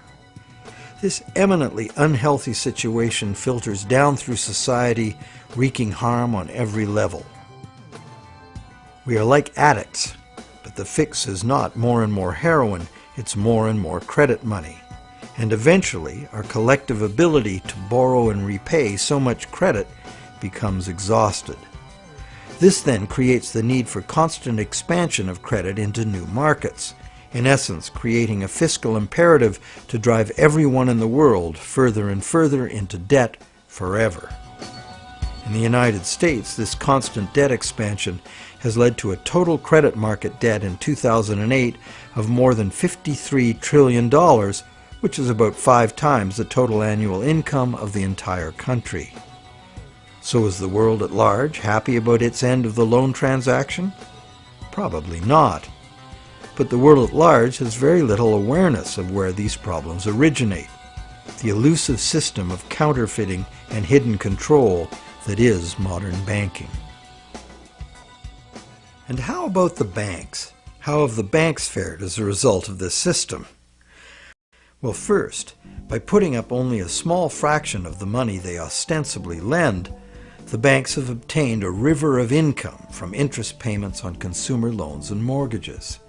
This eminently unhealthy situation filters down through society, wreaking harm on every level. We are like addicts, but the fix is not more and more heroin, it's more and more credit money. And eventually, our collective ability to borrow and repay so much credit becomes exhausted. This then creates the need for constant expansion of credit into new markets, in essence creating a fiscal imperative to drive everyone in the world further and further into debt forever. In the United States, this constant debt expansion has led to a total credit market debt in 2008 of more than $53 trillion, which is about 5 times the total annual income of the entire country. So is the world at large happy about its end of the loan transaction? Probably not. But the world at large has very little awareness of where these problems originate, the elusive system of counterfeiting and hidden control that is modern banking. And how about the banks? How have the banks fared as a result of this system? Well, first, by putting up only a small fraction of the money they ostensibly lend, the banks have obtained a river of income from interest payments on consumer loans and mortgages.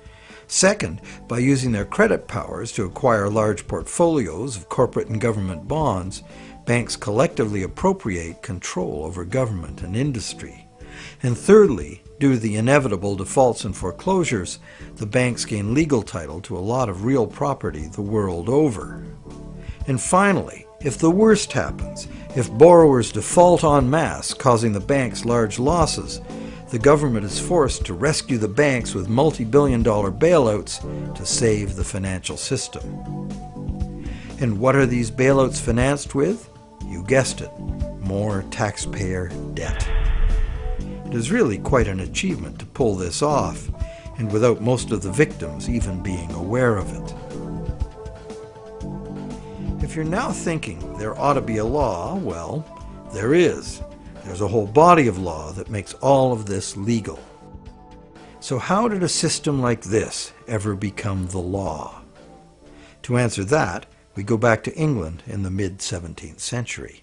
Second, by using their credit powers to acquire large portfolios of corporate and government bonds, banks collectively appropriate control over government and industry. And thirdly, due to the inevitable defaults and foreclosures, the banks gain legal title to a lot of real property the world over. And finally, if the worst happens, if borrowers default en masse, causing the banks large losses, the government is forced to rescue the banks with multi-billion-dollar bailouts to save the financial system. And what are these bailouts financed with? You guessed it, more taxpayer debt. It is really quite an achievement to pull this off, and without most of the victims even being aware of it. If you're now thinking there ought to be a law, well, there is. There's a whole body of law that makes all of this legal. So how did a system like this ever become the law? To answer that, we go back to England in the mid-17th century.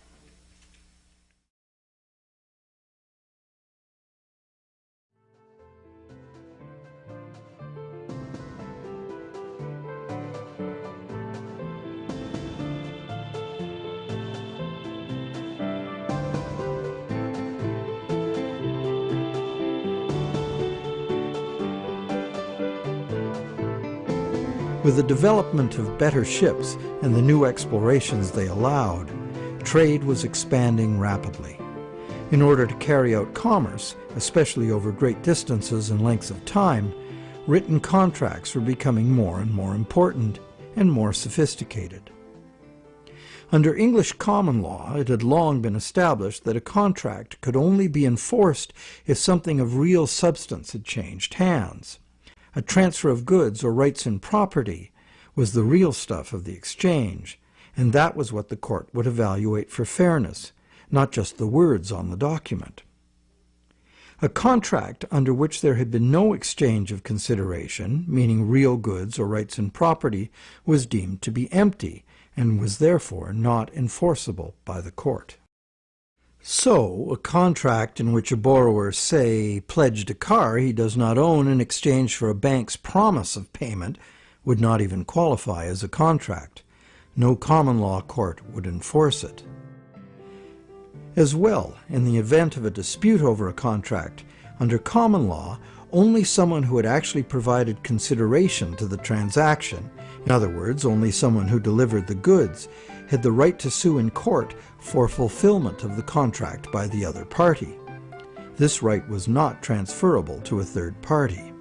With the development of better ships and the new explorations they allowed, trade was expanding rapidly. In order to carry out commerce, especially over great distances and lengths of time, written contracts were becoming more and more important and more sophisticated. Under English common law, it had long been established that a contract could only be enforced if something of real substance had changed hands. A transfer of goods or rights in property was the real stuff of the exchange, and that was what the court would evaluate for fairness, not just the words on the document. A contract under which there had been no exchange of consideration, meaning real goods or rights in property, was deemed to be empty and was therefore not enforceable by the court. So, a contract in which a borrower, say, pledged a car he does not own in exchange for a bank's promise of payment would not even qualify as a contract. No common law court would enforce it. As well, in the event of a dispute over a contract, under common law, only someone who had actually provided consideration to the transaction, in other words, only someone who delivered the goods, had the right to sue in court for fulfillment of the contract by the other party. This right was not transferable to a third party.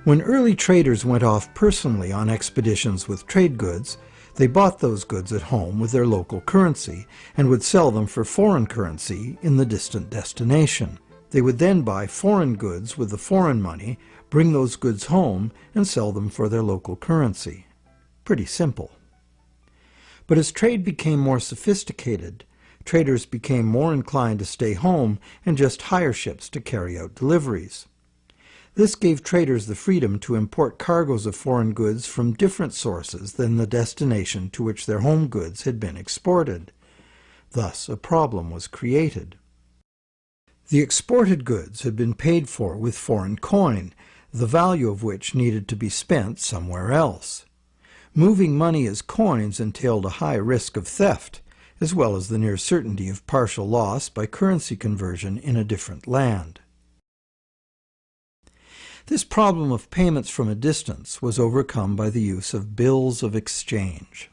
When early traders went off personally on expeditions with trade goods, they bought those goods at home with their local currency and would sell them for foreign currency in the distant destination. They would then buy foreign goods with the foreign money, bring those goods home, and sell them for their local currency. Pretty simple. But as trade became more sophisticated, traders became more inclined to stay home and just hire ships to carry out deliveries. This gave traders the freedom to import cargoes of foreign goods from different sources than the destination to which their home goods had been exported. Thus, a problem was created. The exported goods had been paid for with foreign coin, the value of which needed to be spent somewhere else. Moving money as coins entailed a high risk of theft, as well as the near certainty of partial loss by currency conversion in a different land. This problem of payments from a distance was overcome by the use of bills of exchange.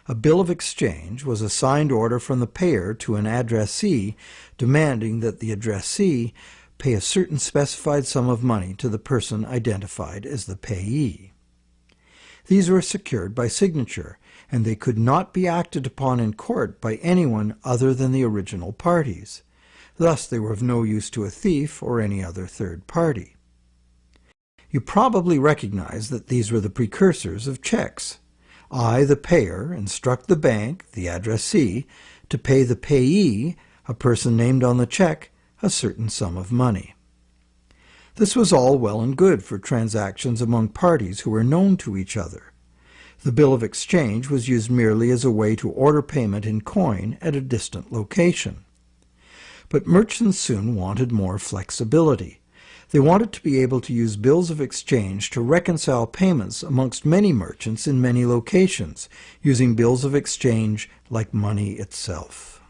A bill of exchange was a signed order from the payer to an addressee demanding that the addressee pay a certain specified sum of money to the person identified as the payee. These were secured by signature, and they could not be acted upon in court by anyone other than the original parties. Thus they were of no use to a thief or any other third party. You probably recognize that these were the precursors of checks. I, the payer, instruct the bank, the addressee, to pay the payee, a person named on the check, a certain sum of money. This was all well and good for transactions among parties who were known to each other. The bill of exchange was used merely as a way to order payment in coin at a distant location. But merchants soon wanted more flexibility. They wanted to be able to use bills of exchange to reconcile payments amongst many merchants in many locations, using bills of exchange like money itself.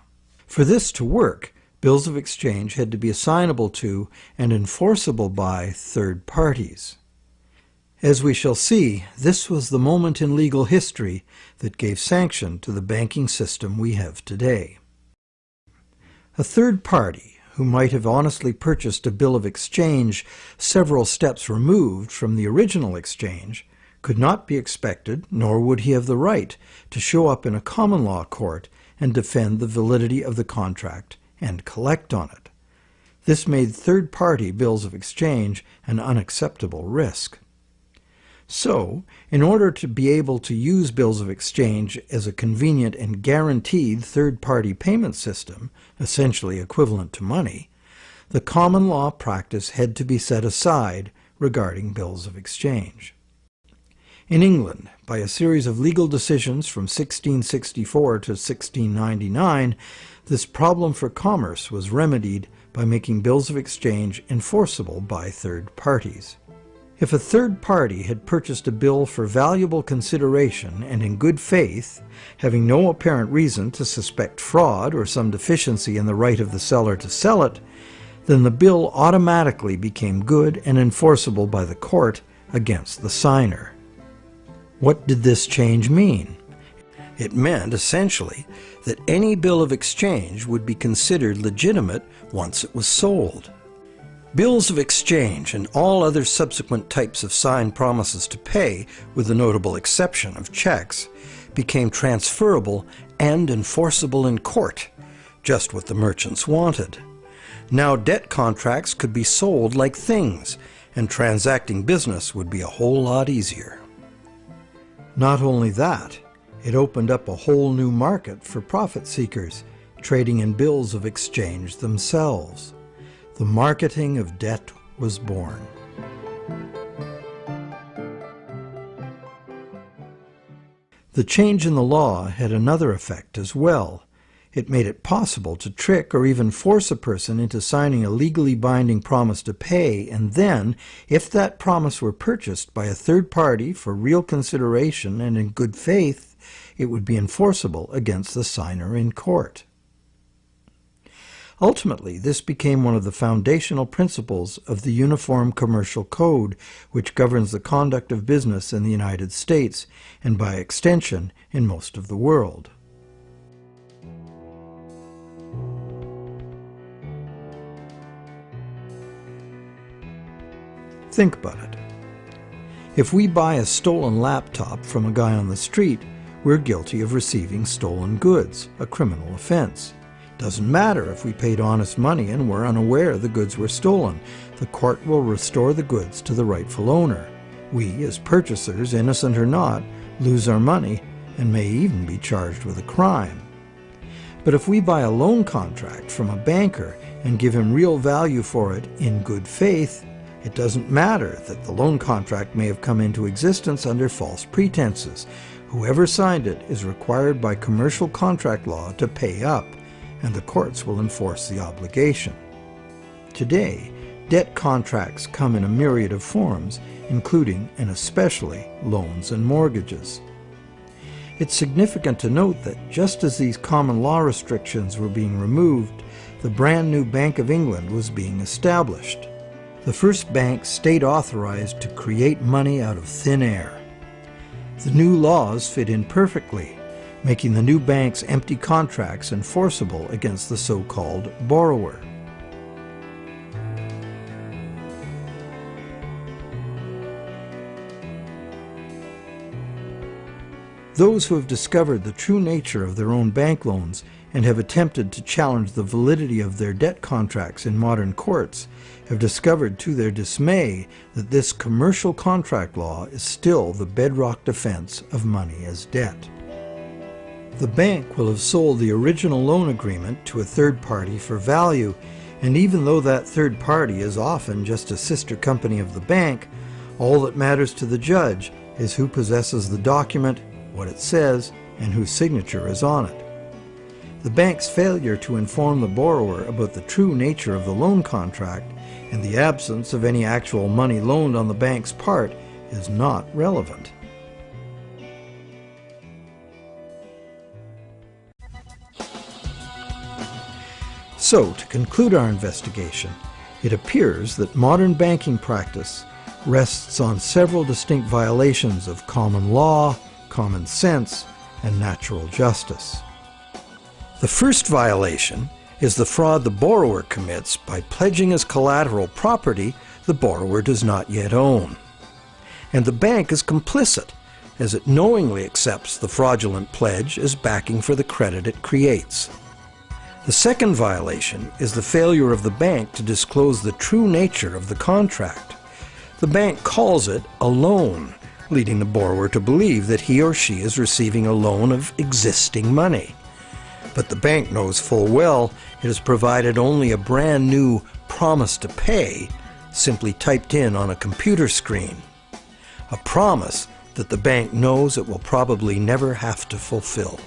For this to work, bills of exchange had to be assignable to and enforceable by third parties. As we shall see, this was the moment in legal history that gave sanction to the banking system we have today. A third party, who might have honestly purchased a bill of exchange several steps removed from the original exchange, could not be expected, nor would he have the right, to show up in a common law court and defend the validity of the contract and collect on it. This made third-party bills of exchange an unacceptable risk. So, in order to be able to use bills of exchange as a convenient and guaranteed third-party payment system, essentially equivalent to money, the common law practice had to be set aside regarding bills of exchange. In England, by a series of legal decisions from 1664 to 1699, this problem for commerce was remedied by making bills of exchange enforceable by third parties. If a third party had purchased a bill for valuable consideration and in good faith, having no apparent reason to suspect fraud or some deficiency in the right of the seller to sell it, then the bill automatically became good and enforceable by the court against the signer. What did this change mean? It meant, essentially, that any bill of exchange would be considered legitimate once it was sold. Bills of exchange and all other subsequent types of signed promises to pay, with the notable exception of checks, became transferable and enforceable in court, just what the merchants wanted. Now debt contracts could be sold like things, and transacting business would be a whole lot easier. Not only that, it opened up a whole new market for profit seekers, trading in bills of exchange themselves. The marketing of debt was born. The change in the law had another effect as well. It made it possible to trick or even force a person into signing a legally binding promise to pay, and then, if that promise were purchased by a third party for real consideration and in good faith, it would be enforceable against the signer in court. Ultimately, this became one of the foundational principles of the Uniform Commercial Code, which governs the conduct of business in the United States, and by extension, in most of the world. Think about it. If we buy a stolen laptop from a guy on the street, we're guilty of receiving stolen goods, a criminal offense. Doesn't matter if we paid honest money and were unaware the goods were stolen. The court will restore the goods to the rightful owner. We, as purchasers, innocent or not, lose our money and may even be charged with a crime. But if we buy a loan contract from a banker and give him real value for it in good faith, it doesn't matter that the loan contract may have come into existence under false pretenses. Whoever signed it is required by commercial contract law to pay up, and the courts will enforce the obligation. Today, debt contracts come in a myriad of forms, including and especially loans and mortgages. It's significant to note that just as these common law restrictions were being removed, the brand new Bank of England was being established. The first bank state authorized to create money out of thin air. The new laws fit in perfectly, making the new bank's empty contracts enforceable against the so-called borrower. Those who have discovered the true nature of their own bank loans and have attempted to challenge the validity of their debt contracts in modern courts have discovered to their dismay that this commercial contract law is still the bedrock defense of money as debt. The bank will have sold the original loan agreement to a third party for value, and even though that third party is often just a sister company of the bank, all that matters to the judge is who possesses the document, what it says, and whose signature is on it. The bank's failure to inform the borrower about the true nature of the loan contract and the absence of any actual money loaned on the bank's part is not relevant. So, to conclude our investigation, it appears that modern banking practice rests on several distinct violations of common law, common sense, and natural justice. The first violation is the fraud the borrower commits by pledging as collateral property the borrower does not yet own. And the bank is complicit, as it knowingly accepts the fraudulent pledge as backing for the credit it creates. The second violation is the failure of the bank to disclose the true nature of the contract. The bank calls it a loan, leading the borrower to believe that he or she is receiving a loan of existing money. But the bank knows full well it has provided only a brand new promise to pay, simply typed in on a computer screen. A promise that the bank knows it will probably never have to fulfill.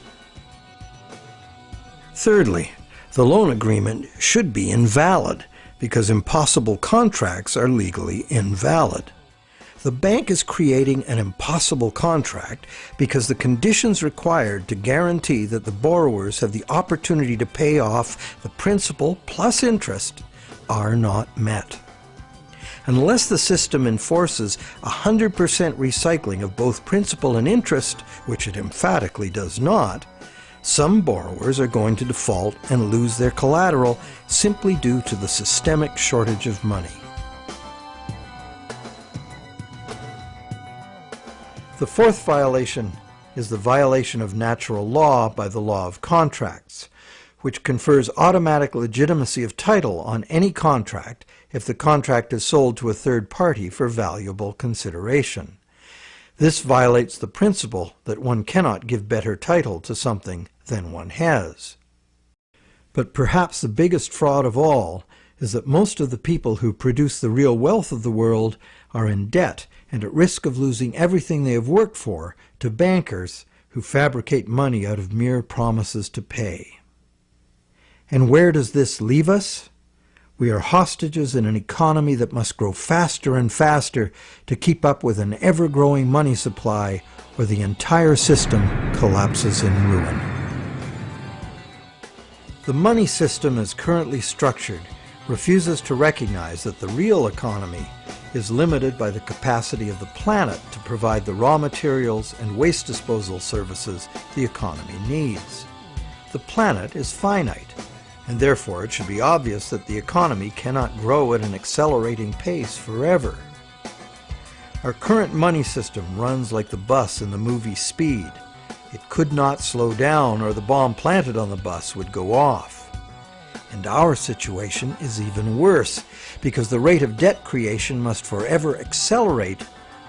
Thirdly, the loan agreement should be invalid because impossible contracts are legally invalid. The bank is creating an impossible contract because the conditions required to guarantee that the borrowers have the opportunity to pay off the principal plus interest are not met. Unless the system enforces 100% recycling of both principal and interest, which it emphatically does not, some borrowers are going to default and lose their collateral simply due to the systemic shortage of money. The fourth violation is the violation of natural law by the law of contracts, which confers automatic legitimacy of title on any contract if the contract is sold to a third party for valuable consideration. This violates the principle that one cannot give better title to something than one has. But perhaps the biggest fraud of all is that most of the people who produce the real wealth of the world are in debt and at risk of losing everything they have worked for to bankers who fabricate money out of mere promises to pay. And where does this leave us? We are hostages in an economy that must grow faster and faster to keep up with an ever-growing money supply, or the entire system collapses in ruin. The money system as currently structured refuses to recognize that the real economy is limited by the capacity of the planet to provide the raw materials and waste disposal services the economy needs. The planet is finite, and therefore it should be obvious that the economy cannot grow at an accelerating pace forever. Our current money system runs like the bus in the movie Speed. It could not slow down, or the bomb planted on the bus would go off. And our situation is even worse, because the rate of debt creation must forever accelerate,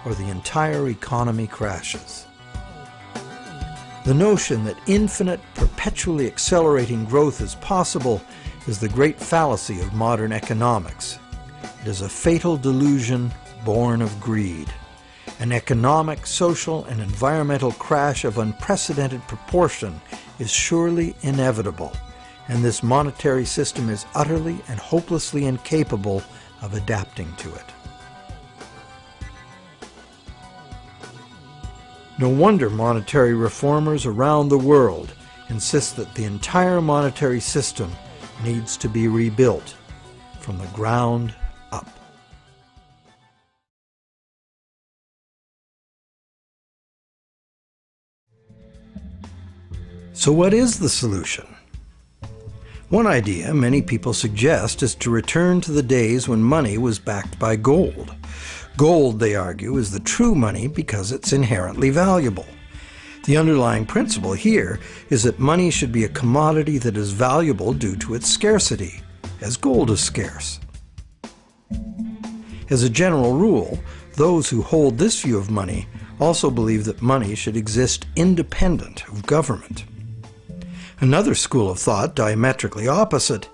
or the entire economy crashes. The notion that infinite, perpetually accelerating growth is possible is the great fallacy of modern economics. It is a fatal delusion born of greed. An economic, social, and environmental crash of unprecedented proportion is surely inevitable, and this monetary system is utterly and hopelessly incapable of adapting to it. No wonder monetary reformers around the world insist that the entire monetary system needs to be rebuilt from the ground up. So what is the solution? One idea many people suggest is to return to the days when money was backed by gold. Gold, they argue, is the true money because it's inherently valuable. The underlying principle here is that money should be a commodity that is valuable due to its scarcity, as gold is scarce. As a general rule, those who hold this view of money also believe that money should exist independent of government. Another school of thought, diametrically opposite,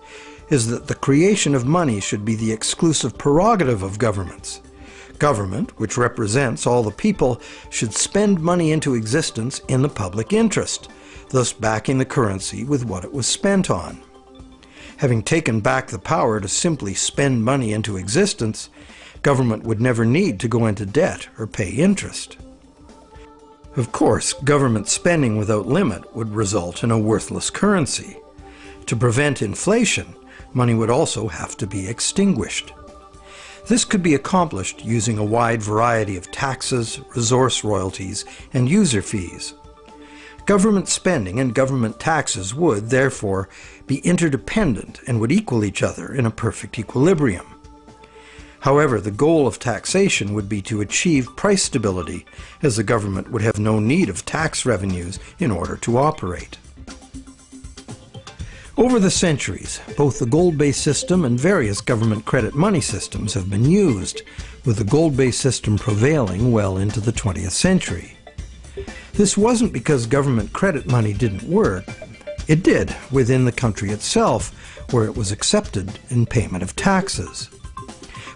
is that the creation of money should be the exclusive prerogative of governments. Government, which represents all the people, should spend money into existence in the public interest, thus backing the currency with what it was spent on. Having taken back the power to simply spend money into existence, government would never need to go into debt or pay interest. Of course, government spending without limit would result in a worthless currency. To prevent inflation, money would also have to be extinguished. This could be accomplished using a wide variety of taxes, resource royalties, and user fees. Government spending and government taxes would, therefore, be interdependent and would equal each other in a perfect equilibrium. However, the goal of taxation would be to achieve price stability, as the government would have no need of tax revenues in order to operate. Over the centuries, both the gold-based system and various government credit money systems have been used, with the gold-based system prevailing well into the 20th century. This wasn't because government credit money didn't work. It did within the country itself, where it was accepted in payment of taxes.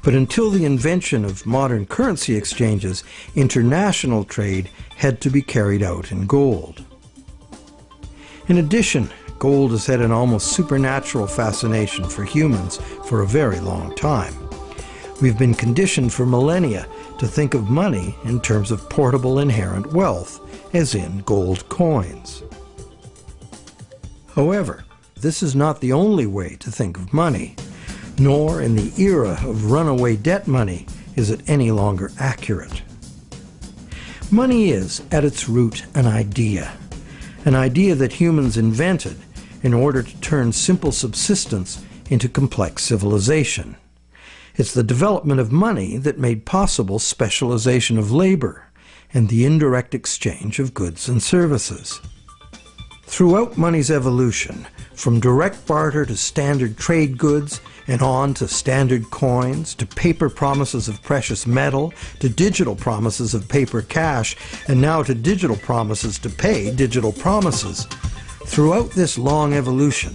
But until the invention of modern currency exchanges, international trade had to be carried out in gold. In addition, gold has had an almost supernatural fascination for humans for a very long time. We've been conditioned for millennia to think of money in terms of portable inherent wealth, as in gold coins. However, this is not the only way to think of money. Nor in the era of runaway debt money is it any longer accurate. Money is, at its root, an idea that humans invented in order to turn simple subsistence into complex civilization. It's the development of money that made possible specialization of labor and the indirect exchange of goods and services. Throughout money's evolution, from direct barter to standard trade goods, and on to standard coins, to paper promises of precious metal, to digital promises of paper cash, and now to digital promises to pay digital promises. Throughout this long evolution,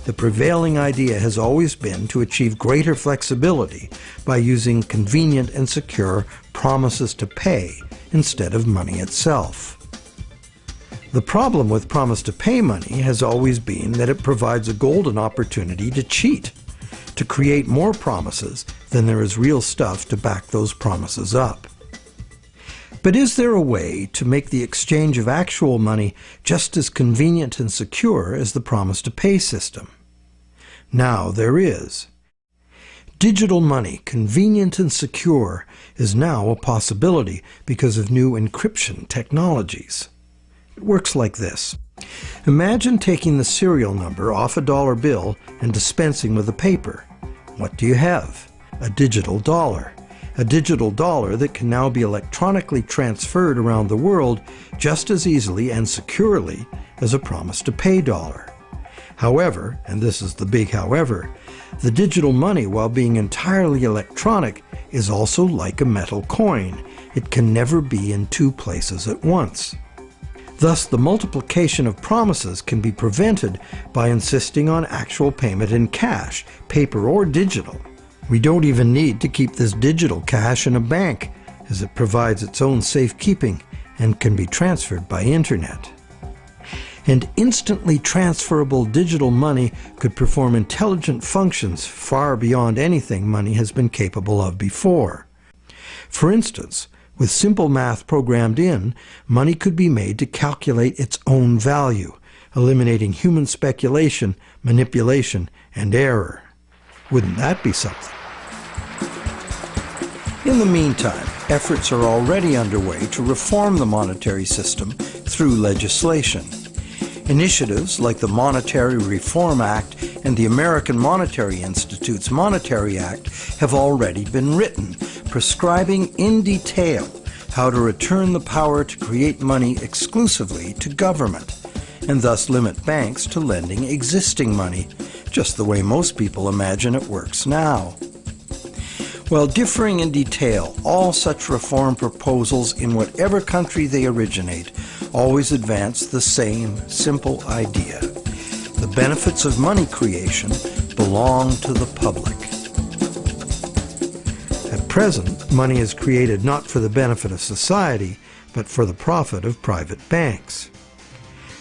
the prevailing idea has always been to achieve greater flexibility by using convenient and secure promises to pay instead of money itself. The problem with promise to pay money has always been that it provides a golden opportunity to cheat, to create more promises than there is real stuff to back those promises up. But is there a way to make the exchange of actual money just as convenient and secure as the promise to pay system? Now there is. Digital money, convenient and secure, is now a possibility because of new encryption technologies. It works like this. Imagine taking the serial number off a dollar bill and dispensing with the paper. What do you have? A digital dollar. A digital dollar that can now be electronically transferred around the world just as easily and securely as a promise to pay dollar. However, and this is the big however, the digital money, while being entirely electronic, is also like a metal coin. It can never be in two places at once. Thus, the multiplication of promises can be prevented by insisting on actual payment in cash, paper or digital. We don't even need to keep this digital cash in a bank, as it provides its own safekeeping and can be transferred by internet. And instantly transferable digital money could perform intelligent functions far beyond anything money has been capable of before. For instance, with simple math programmed in, money could be made to calculate its own value, eliminating human speculation, manipulation, and error. Wouldn't that be something? In the meantime, efforts are already underway to reform the monetary system through legislation. Initiatives like the Monetary Reform Act and the American Monetary Institute's Monetary Act have already been written, prescribing in detail how to return the power to create money exclusively to government, and thus limit banks to lending existing money, just the way most people imagine it works now. While differing in detail, all such reform proposals in whatever country they originate always advance the same simple idea. The benefits of money creation belong to the public. At present, money is created not for the benefit of society, but for the profit of private banks.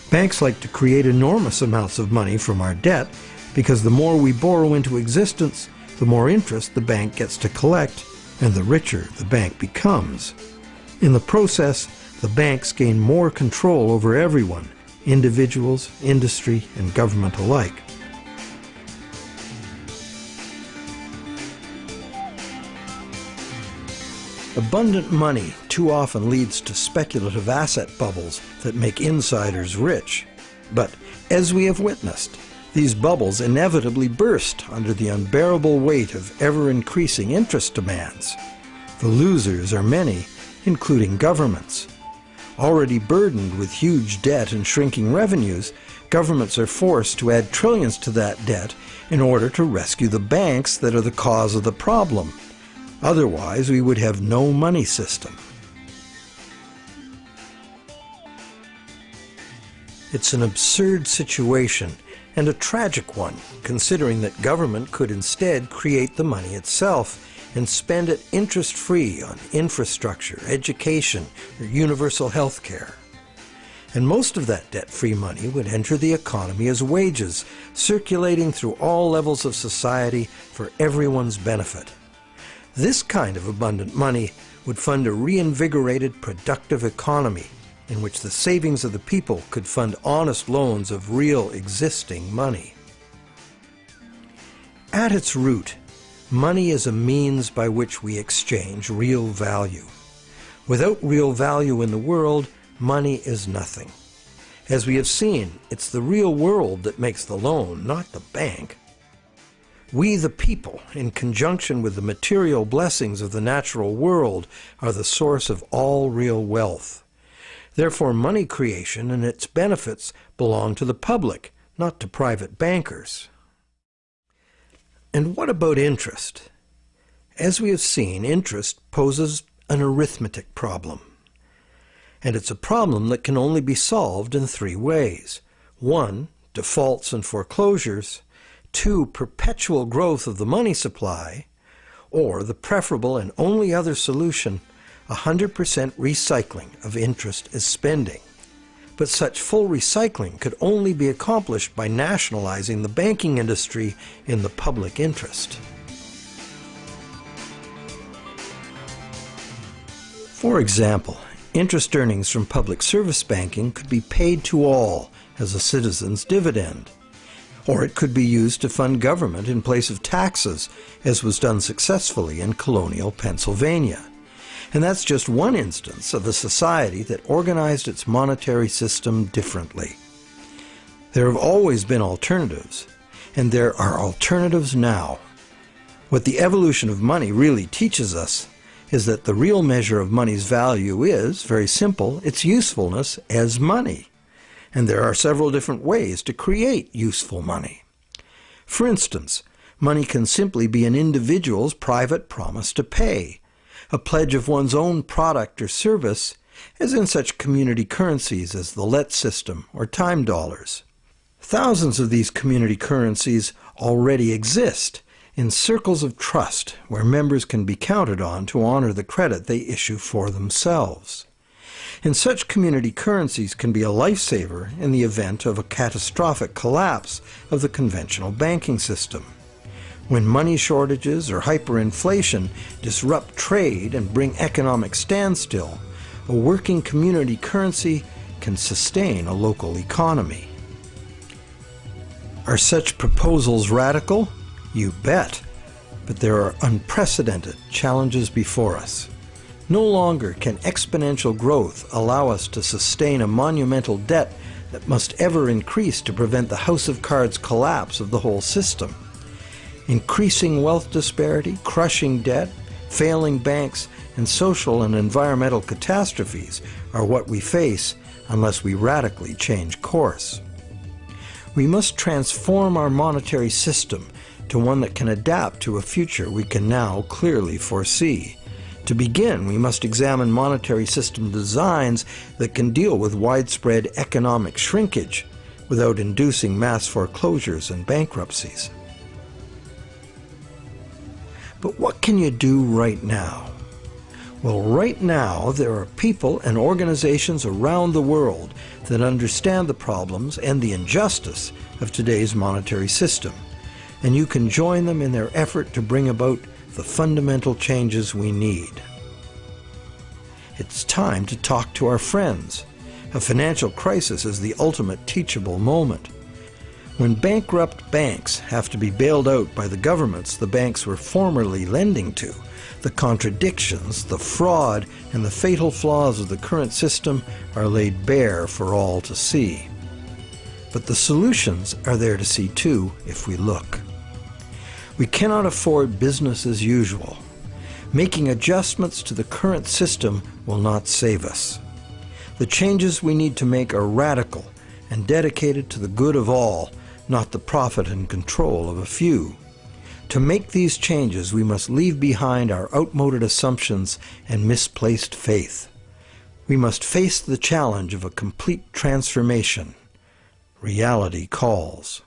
Banks like to create enormous amounts of money from our debt because the more we borrow into existence, the more interest the bank gets to collect, and the richer the bank becomes. In the process, the banks gain more control over everyone, individuals, industry, and government alike. Abundant money too often leads to speculative asset bubbles that make insiders rich. But as we have witnessed, these bubbles inevitably burst under the unbearable weight of ever-increasing interest demands. The losers are many, including governments. Already burdened with huge debt and shrinking revenues, governments are forced to add trillions to that debt in order to rescue the banks that are the cause of the problem. Otherwise, we would have no money system. It's an absurd situation, and a tragic one, considering that government could instead create the money itself and spend it interest-free on infrastructure, education, or universal health care. And most of that debt-free money would enter the economy as wages, circulating through all levels of society for everyone's benefit. This kind of abundant money would fund a reinvigorated, productive economy in which the savings of the people could fund honest loans of real existing money. At its root, money is a means by which we exchange real value. Without real value in the world, money is nothing. As we have seen, it's the real world that makes the loan, not the bank. We, the people, in conjunction with the material blessings of the natural world, are the source of all real wealth. Therefore, money creation and its benefits belong to the public, not to private bankers. And what about interest? As we have seen, interest poses an arithmetic problem. And it's a problem that can only be solved in three ways. 1, defaults and foreclosures. 2, perpetual growth of the money supply. Or the preferable and only other solution, 100% recycling of interest as spending. But such full recycling could only be accomplished by nationalizing the banking industry in the public interest. For example, interest earnings from public service banking could be paid to all as a citizen's dividend. Or it could be used to fund government in place of taxes, as was done successfully in colonial Pennsylvania. And that's just one instance of a society that organized its monetary system differently. There have always been alternatives, and there are alternatives now. What the evolution of money really teaches us is that the real measure of money's value is, very simple, its usefulness as money. And there are several different ways to create useful money. For instance, money can simply be an individual's private promise to pay, a pledge of one's own product or service, as in such community currencies as the LET system or time dollars. Thousands of these community currencies already exist in circles of trust where members can be counted on to honor the credit they issue for themselves. And such community currencies can be a lifesaver in the event of a catastrophic collapse of the conventional banking system. When money shortages or hyperinflation disrupt trade and bring economic standstill, a working community currency can sustain a local economy. Are such proposals radical? You bet. But there are unprecedented challenges before us. No longer can exponential growth allow us to sustain a monumental debt that must ever increase to prevent the house of cards collapse of the whole system. Increasing wealth disparity, crushing debt, failing banks, and social and environmental catastrophes are what we face unless we radically change course. We must transform our monetary system to one that can adapt to a future we can now clearly foresee. To begin, we must examine monetary system designs that can deal with widespread economic shrinkage without inducing mass foreclosures and bankruptcies. But what can you do right now? Well, right now there are people and organizations around the world that understand the problems and the injustice of today's monetary system, and you can join them in their effort to bring about the fundamental changes we need. It's time to talk to our friends. A financial crisis is the ultimate teachable moment. When bankrupt banks have to be bailed out by the governments the banks were formerly lending to, the contradictions, the fraud, and the fatal flaws of the current system are laid bare for all to see. But the solutions are there to see too if we look. We cannot afford business as usual. Making adjustments to the current system will not save us. The changes we need to make are radical and dedicated to the good of all, not the profit and control of a few. To make these changes, we must leave behind our outmoded assumptions and misplaced faith. We must face the challenge of a complete transformation. Reality calls.